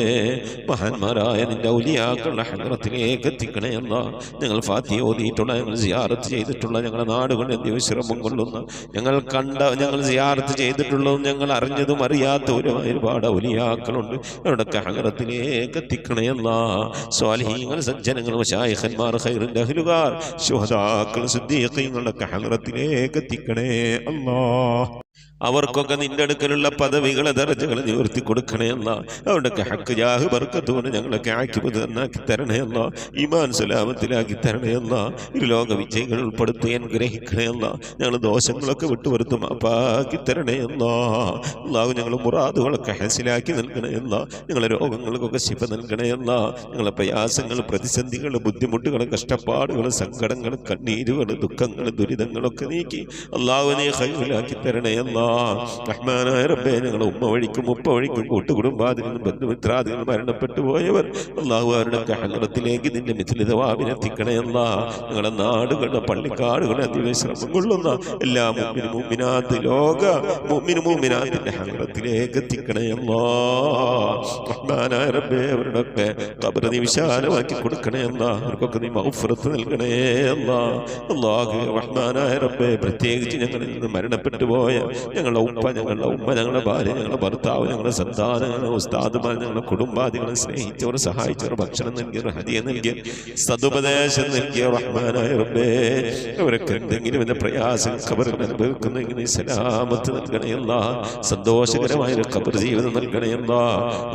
[SPEAKER 3] മഹാന്മാരായ നിന്റെ ഔലിയാക്കളുടെ ഹദ്റത്തിലേക്ക് എത്തിക്കണേ അല്ലാഹ്. ഞങ്ങൾ ഫാത്തിഹ ഓതിയിട്ടുള്ള, ഞങ്ങൾ സിയാറത്ത് ചെയ്തിട്ടുള്ള, ഞങ്ങളുടെ നാടുകളിൽ വിശ്രമം കൊള്ളുന്ന, ഞങ്ങൾ സിയാറത്ത് ചെയ്തിട്ടുള്ളതും ഞങ്ങൾ അറിഞ്ഞതും അറിയാത്തവരുമായ ഒരുപാട് ഔലിയാക്കളുണ്ട്. അവരുടെയൊക്കെ ഹദ്റത്തിലേക്ക് എത്തിക്കണേ അല്ലാഹ്. സ്വാലിഹീങ്ങൾ, സജ്ജനങ്ങൾ, മശായിഖന്മാർ, ഖൈറിന്റെ അഹ്ലുകാർ, ശുഹദാക്കൾ, സിദ്ദീഖീങ്ങളുടെ ഹദ്റത്തിലേക്ക് എത്തിക്കണേ അല്ലാഹ്. അവർക്കൊക്കെ നിന്റെ അടുക്കലുള്ള പദവികളെ ദർജകളെ നിവർത്തി കൊടുക്കണേ അല്ലാഹ്. അവരുടെയൊക്കെ ഹക്ക് ജാഹ് ബർക്കത്ത് കൊണ്ട് ഞങ്ങളൊക്കെ ആക്കിബത്ത് നന്നാക്കി തരണേ അല്ലാഹ്. ഈമാൻ സലാമത്തിലാക്കി തരണേ അല്ലാഹ്. ഇരുലോക വിജയികൾ ഉൾപ്പെടുത്തി അനുഗ്രഹിക്കണേ അല്ലാഹ്. ഞങ്ങൾ ദോഷങ്ങളൊക്കെ വിട്ടുവരുത്തും മാപ്പാക്കി തരണേ അല്ലാഹ്. അല്ലാഹു ഞങ്ങൾ മുറാദുകളൊക്കെ ഹസിലാക്കി നൽകണേ അല്ലാഹ്. ഞങ്ങളെ രോഗങ്ങൾക്കൊക്കെ ശിഫ നൽകണേ അല്ലാഹ്. ഞങ്ങളെ പ്രയാസങ്ങൾ, പ്രതിസന്ധികൾ, ബുദ്ധിമുട്ടുകൾ, കഷ്ടപ്പാടുകൾ, സങ്കടങ്ങൾ, കണ്ണീരുകൾ, ദുഃഖങ്ങൾ, ദുരിതങ്ങളൊക്കെ നീക്കി അല്ലാഹു നീ ഖൈറിലാക്കി തരണേ അല്ലാഹ്. റഹ്മാനായ റബ്ബേ, ഞങ്ങളുടെ ഉമ്മ വഴിക്കും ഉപ്പ വഴിക്കും കൂട്ടുകുടുംബാദികളും ബന്ധുമിത്രാദികളും മരണപ്പെട്ടു പോയവർ അല്ലാഹു അവരുടെ ഹദ്റത്തിലേക്ക് നിന്റെ മിഥില തവാബിനെ എത്തിക്കണേ അല്ലാഹ്. ഞങ്ങളുടെ നാടുകളുടെ പള്ളിക്കാടുകളുടെ അതിവിശ്രമം കൊള്ളുന്ന എല്ലാ മുഅ്മിനും മുഅ്മിനാത്ത്, ലോക മുഅ്മിനും മുഅ്മിനാത്തിന്റെ ഹദ്റത്തിലേക്ക് എത്തിക്കണേ അല്ലാഹ്. റഹ്മാനായ റബ്ബേ, അവരുടെയൊക്കെ ഖബർ നീ വിശാലമാക്കി കൊടുക്കണേ അല്ലാഹ്. അവർക്കൊക്കെ നീ മഗ്ഫിറത്ത് നൽകണേ അല്ലാഹ്. അല്ലാഹു റഹ്മാനായ റബ്ബേ, പ്രത്യേകിച്ച് ഞങ്ങളിൽ നിന്ന് മരണപ്പെട്ടു പോയ ഞങ്ങളുടെ ഉപ്പ, ഞങ്ങളുടെ ഉമ്മ, ഞങ്ങളുടെ ഭാര്യ, ഞങ്ങളുടെ ഭർത്താവ്, ഞങ്ങളുടെ സന്താനം, ഞങ്ങളുടെ ഉസ്താദുമാർ, ഞങ്ങളുടെ കുടുംബാദികളെ സ്നേഹിച്ചവർ, സഹായിച്ചവർ, ഭക്ഷണം നൽകിയവർ, ഹദിയ നൽകിയ, സതുപദേശം നൽകിയ റഹ്മാനായ റബ്ബേ, അവരൊക്കെ എന്തെങ്കിലും എന്ന പ്രയാസം ഖബറിൽ അനുഭവിക്കുന്നെങ്കിൽ നീ സലാമത്ത് നൽകണയല്ല, സന്തോഷകരമായ ഒരു ഖബർ ജീവിതം നൽകണയല്ല.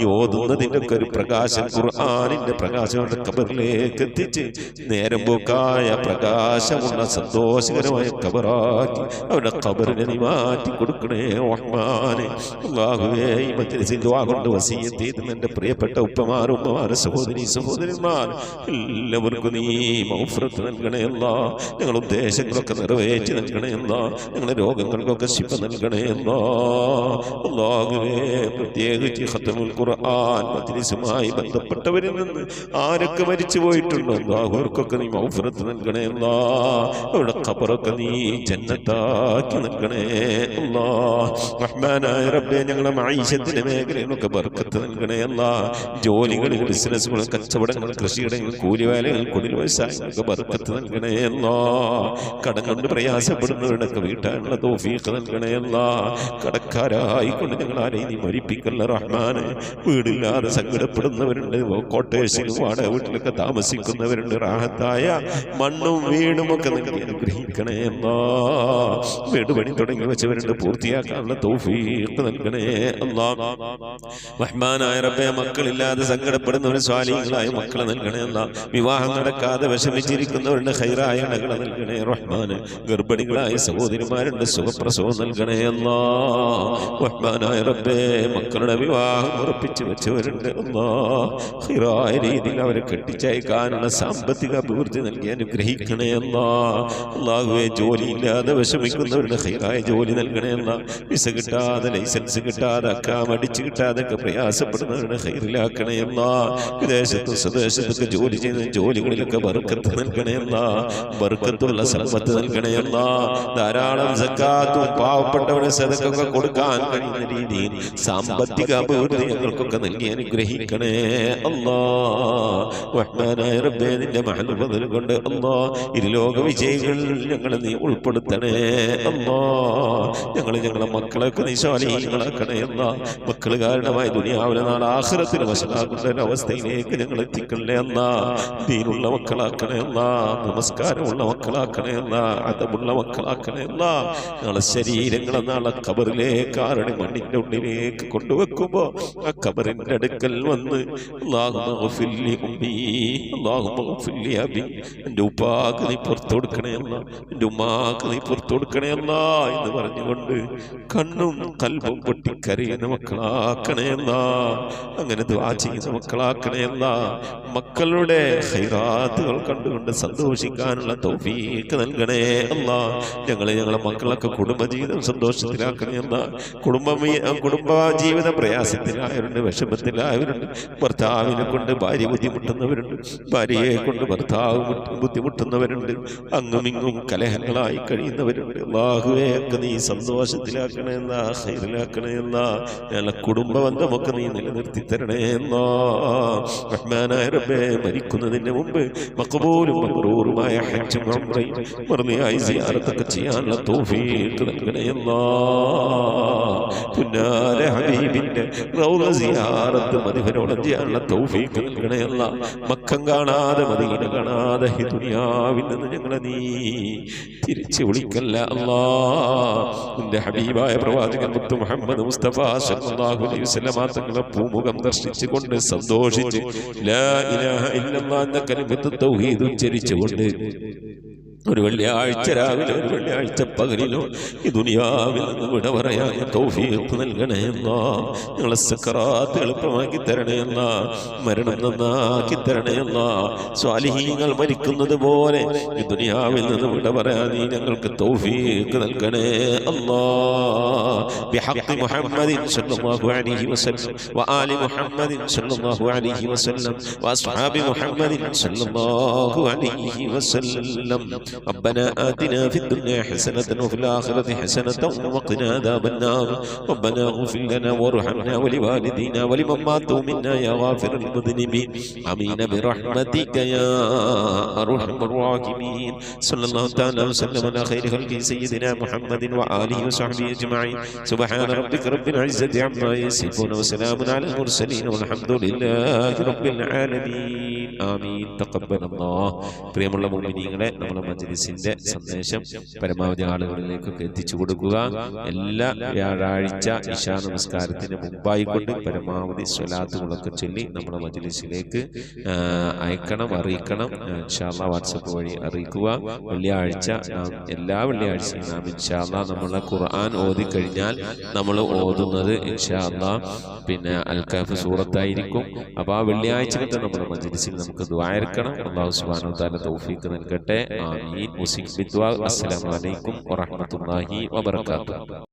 [SPEAKER 3] ഈ ഓതുന്നതിൻ്റെ ഒക്കെ ഒരു പ്രകാശം, ഖുർആനിന്റെ പ്രകാശം അവരുടെ ഖബറിലേക്ക് എത്തിച്ച് നേരം പോക്കായ പ്രകാശമുള്ള സന്തോഷകരമായ ഖബറാക്കി അവരുടെ ഖബറിനെ നീ മാറ്റി കൊടുക്കണേ റഹ്മാനെ. അല്ലാഹുവേ, ഈ മജ്‌ലിസിൽ ദുആ കൊണ്ട് വസിയത്ത് ചെയ്ത എൻ്റെ പ്രിയപ്പെട്ട ഉപ്പമാർ, ഉമ്മമാർ, സഹോദരി സഹോദരന്മാർ എല്ലാവർക്കും നീ മഗ്ഫിറത്ത് നൽകണേ അല്ലാ. ഞങ്ങളുടെ ഉദ്ദേശങ്ങളൊക്കെ നിറവേറ്റി നൽകണേ അല്ലാ. ഞങ്ങളുടെ രോഗങ്ങൾക്കൊക്കെ ശിഫ നൽകണേ അല്ലാ. അല്ലാഹുവേ, പ്രത്യേകിച്ച് ഖത്മുൽ ഖുർആൻ മജ്‌ലിസുമായി ബന്ധപ്പെട്ടവരിൽ നിന്ന് ആരൊക്കെ മരിച്ചു പോയിട്ടുണ്ടോ അവർക്കൊക്കെ നീ മഗ്ഫിറത്ത് നൽകണേ അല്ലാ. അവരുടെ ഖബറൊക്കെ നീ ജന്നത്താക്കി നൽകണേ അല്ലാ. റഹ്മാനായ റബ്ബേ, ഞങ്ങളുടെ മഈശത്തിന്റെ മേഖലയിലൊക്കെ ബർക്കത്ത് നൽകണേ അല്ലാ. ജോലികളിൽ, ബിസിനസ്സുകൾ, കച്ചവടങ്ങൾ, കൃഷിയിടങ്ങൾ, കൂലിവേലകൾ, കുടിൽ വ്യവസായങ്ങൾക്ക് ബർക്കത്ത് നൽകണേ അല്ലാ. കടം കൊണ്ട് പ്രയാസപ്പെടുന്നവരുടെയൊക്കെ വീട്ടാനുള്ള തൗഫീഖ് നൽകണേ അല്ലാ. കടക്കാരായിക്കൊണ്ട് ഞങ്ങൾ ആരെയും നീ മരിപ്പിക്കല്ല റഹ്മാനെ. വീടില്ലാതെ സങ്കടപ്പെടുന്നവരുണ്ട്, കോട്ടേഴ്സിലും വാടക വീട്ടിലൊക്കെ താമസിക്കുന്നവരുണ്ട്. റാഹത്തായ മണ്ണും വീടും ഒക്കെ നൽകി അനുഗ്രഹിക്കണേ അല്ലാ. വീട് പണി തുടങ്ങി വെച്ചവരുണ്ട്, പൂർത്തിയാക്കാനുള്ള തൗഫീഖ് നൽകണേ അല്ലാ. റഹ്മാനായ റബ്ബേ, മക്കളില്ലാതെ സങ്കടപ്പെടുന്നവർ സ്വാലിഹീങ്ങളായ മക്കളെ നൽകണേ അല്ലാ. വിവാഹം നടക്കാതെ വിഷമിച്ചിരിക്കുന്നവരുടെ ഖൈറായ ഇണകളെ നൽകണേ റഹ്മാന്. ഗർഭിണികളായ സഹോദരിമാരുണ്ട്, സുഖപ്രസവം നൽകണേ അല്ലാ. റഹ്മാനായ റബ്ബേ, മക്കളുടെ വിവാഹം ഉറപ്പിച്ചു വെച്ചവരുണ്ട് അല്ലാ. ഖൈറായ രീതിയിൽ അവരെ കെട്ടിച്ചയക്കാനുള്ള സാമ്പത്തിക അഭിവൃദ്ധി നൽകി അനുഗ്രഹിക്കണേ അല്ലാ. അല്ലാഹുവേ, ജോലിയില്ലാതെ വിഷമിക്കുന്നവരുടെ ഖൈറായ ജോലി നൽകണേ അല്ലാ. വിസ കിട്ടാതെ, ലൈസൻസ് കിട്ടാതെ, അക്കാം അടിച്ചു കിട്ടാതെ ഒക്കെ പ്രയാസപ്പെടുന്നവരുടെ ഖൈറിലാക്കണേ അല്ലാ. വിദേശത്തും സ്വദേശത്തൊക്കെ ജോലി ചെയ്യുന്ന ജോലികളിലൊക്കെ ബർക്കത്ത് നൽകണേ അല്ലാ. ബർക്കത്തുള്ള സമ്പത്ത് നൽകണേ അല്ലാ. ധാരാളം സക്കാത്തും പാവപ്പെട്ടവരെ സദഖയൊക്കെ കൊടുക്കാൻ കഴിയുന്ന രീതിയിൽ സാമ്പത്തിക അഭിവൃദ്ധി ഞങ്ങൾക്കൊക്കെ നൽകി അനുഗ്രഹിക്കണേ അല്ലാ. റഹ്മാനായ റബ്ബേ, നിന്റെ മഹ്ബൂബ് കൊണ്ട് അല്ലാ, ഇരുലോക വിജയികൾ ഞങ്ങളെ നീ ഉൾപ്പെടുത്തണേ അല്ലാ. ഞങ്ങളെ മക്കളൊക്കെ നീ സ്വാലിഹീങ്ങളാക്കണേ അല്ലാ. മക്കൾ കാരണമായി ദുനിയാവിലെ നാളെ ആഖിറത്തിൽ വശനാകുന്ന ഒരവസ്ഥയിലേക്ക് ഞങ്ങൾ എത്തിക്കണേ അല്ലാ. ദീനുള്ള മക്കളാക്കണേ അല്ലാ. നമസ്കാരമുള്ള മക്കളാക്കണേ അല്ലാ. അദബുള്ള മക്കളാക്കണേ അല്ലാ. ഞങ്ങളെ ശരീരങ്ങളെ നാളെ ഖബറിലേക്ക്, ആരുടെ മണ്ണിന്റെ ഉള്ളിലേക്ക് കൊണ്ടുവെക്കുമ്പോ ആ ഖബറിന്റെ അടുക്കൽ വന്ന് അല്ലാഹുമ്മ ഗ്ഫിർ ലി ഉമ്മീ, അല്ലാഹുമ്മ ഗ്ഫിർ ലി അബീ, എൻ്റെ ഉപ്പാക്ക് നീ പുറത്തു കൊടുക്കണേ അല്ലാ, എൻ്റെ ഉമ്മാക്ക് നീ പുറത്തു കൊടുക്കണേ അല്ലാ എന്ന് പറഞ്ഞുകൊണ്ട് കണ്ണും കൽബും പൊട്ടിക്കരയുന്ന മക്കളാക്കണേ അല്ലാ. അങ്ങനെ ദുആ ചെയ്യുന്ന മക്കളാക്കണേ അല്ലാ. മക്കളുടെ ഖൈറാത്തുകൾ കണ്ടുകൊണ്ട് സന്തോഷിക്കാനുള്ള തൗഫീഖ് നൽകണേ അല്ലാ. ഞങ്ങളെ മക്കളൊക്കെ കുടുംബജീവിതം സന്തോഷത്തിലാക്കണേ അല്ലാ. കുടുംബ ജീവിത പ്രയാസത്തിലായവരുണ്ട്, വിഷമത്തിലായവരുണ്ട്. ഭർത്താവിനെ കൊണ്ട് ഭാര്യ ബുദ്ധിമുട്ടുന്നവരുണ്ട്, ഭാര്യയെ കൊണ്ട് ഭർത്താവ് ബുദ്ധിമുട്ടുന്നവരുണ്ട്. അങ്ങുമിങ്ങും കലഹങ്ങളായി കഴിയുന്നവരുണ്ട്. അല്ലാഹുവേ, ഒക്കെ നീ സന്തോഷത്തിലാക്കണേ എന്നാ, ഖൈറിലാക്കണേ എന്നാ. ഞങ്ങളെ കുടുംബ ബന്ധമൊക്കെ നീ നിലനിർത്തി തരണേ എന്നാ. റഹ്മാനായ റബ്ബേ, മരിക്കുന്നതിന് മുമ്പ് മഖബൂലും മബ്റൂറുമായ ഹജ്ജും ഉംറയും മർദിയായി സിയാറത്തൊക്കെ ചെയ്യാനുള്ള തൗഫീഖ് നൽകണേ എന്നാ. പുന്നാര ഹബീബിന്റെ റൗള സിയാറത്ത് മദീനയോളം ചെയ്യാനുള്ള തൗഫീഖ് നൽകണേ അല്ലാ. മക്കം കാണാതെ, മദീന കാണാതെ ഈ ദുനിയാവിൽ നിന്ന് ഞങ്ങളെ നീ തിരിച്ചു വിളിക്കല്ല അല്ലാ. നിന്റെ ഹബീബായ പ്രവാചകൻ മുത്ത് മുഹമ്മദ് മുസ്തഫ സല്ലല്ലാഹു അലൈഹി വസല്ലം തങ്ങളെ പൂമുഖം ദർശിച്ചുകൊണ്ട് സന്തോഷിച്ച് ലാ ഇലാഹ ഇല്ലല്ലാഹ് എന്ന കലിമത്ത് തൗഹീദ് ഉച്ചരിച്ചുകൊണ്ട് ഒരു വെള്ളിയാഴ്ച രാവിലെ, ഒരു വെള്ളിയാഴ്ച പകലിലോ ഈ ദുനിയാവിൽ നിന്ന് വിട പറയാൻ തൗഫീഖ് നൽകണേ അല്ലാ. ഞങ്ങളെ സക്കറാത്ത് എളുപ്പമാക്കി തരണേ അല്ലാ. മരണം നന്നാക്കി തരണേ അല്ലാ. സ്വാലിഹീങ്ങൾ മരിക്കുന്നത് പോലെ ഈ ദുനിയാവിൽ നിന്ന് വിട പറയാൻ നീ ഞങ്ങൾക്ക് തൗഫീഖ് നൽകണേ അല്ലാ. ബിഹഖ് മുഹമ്മദിൻ സല്ലല്ലാഹു അലൈഹി വസല്ലം വആലി മുഹമ്മദിൻ സല്ലല്ലാഹു അലൈഹി വസല്ലം വഅസ്ഹാബി മുഹമ്മദിൻ സല്ലല്ലാഹു അലൈഹി വസല്ലം. ربنا آتنا في الدنيا حسنة وفي الآخرة حسنة وقنا عذاب النار ربنا اغفر لنا وارحمنا ولوالدينا ولمن ماتوا منا يا غافر المذنبين آمين برحمتك يا أرحم الراحمين صلى الله تعالى وسلم على خير خلقه سيدنا محمد وآله وصحبه أجمعين سبحان ربك رب العزة عما يصفون وسلام على المرسلين والحمد لله رب العالمين آمين تقبل الله പ്രിയമുള്ള മുഅ്മിനീങ്ങളെ, നമ്മുടെ മജ്‌ലിസിന്റെ സന്ദേശം പരമാവധി ആളുകളിലേക്കൊക്കെ എത്തിച്ചു കൊടുക്കുക. എല്ലാ വ്യാഴാഴ്ച ഇശാ നമസ്കാരത്തിന് മുമ്പായിക്കൊണ്ട് പരമാവധി സ്വലാത്തുകളൊക്കെ ചൊല്ലി നമ്മുടെ മജ്‌ലിസിലേക്ക് അയക്കണം, അറിയിക്കണം. ഇൻഷാ അല്ലാഹ് വാട്സപ്പ് വഴി അറിയിക്കുക. വെള്ളിയാഴ്ച എല്ലാ വെള്ളിയാഴ്ചയും നാം ഇൻഷാ അല്ലാഹ് നമ്മളെ ഖുർആൻ ഓതി കഴിഞ്ഞാൽ നമ്മൾ ഓതുന്നത് ഇൻഷാ അല്ലാഹ് പിന്നെ അൽ കഹ്ഫ് സൂറത്തായിരിക്കും. അപ്പോൾ ആ വെള്ളിയാഴ്ചത്തെ നമ്മുടെ മജ്‌ലിസിൽ നമുക്ക് ദുആ ഇറക്കണം. അല്ലാഹു സുബ്ഹാനഹു വ തആല തൗഫീഖ് നൽകട്ടെ. ആമീൻ. അസ്സലാമു അലൈക്കും വറഹ്മത്തുള്ളാഹി വബറകാതുഹു.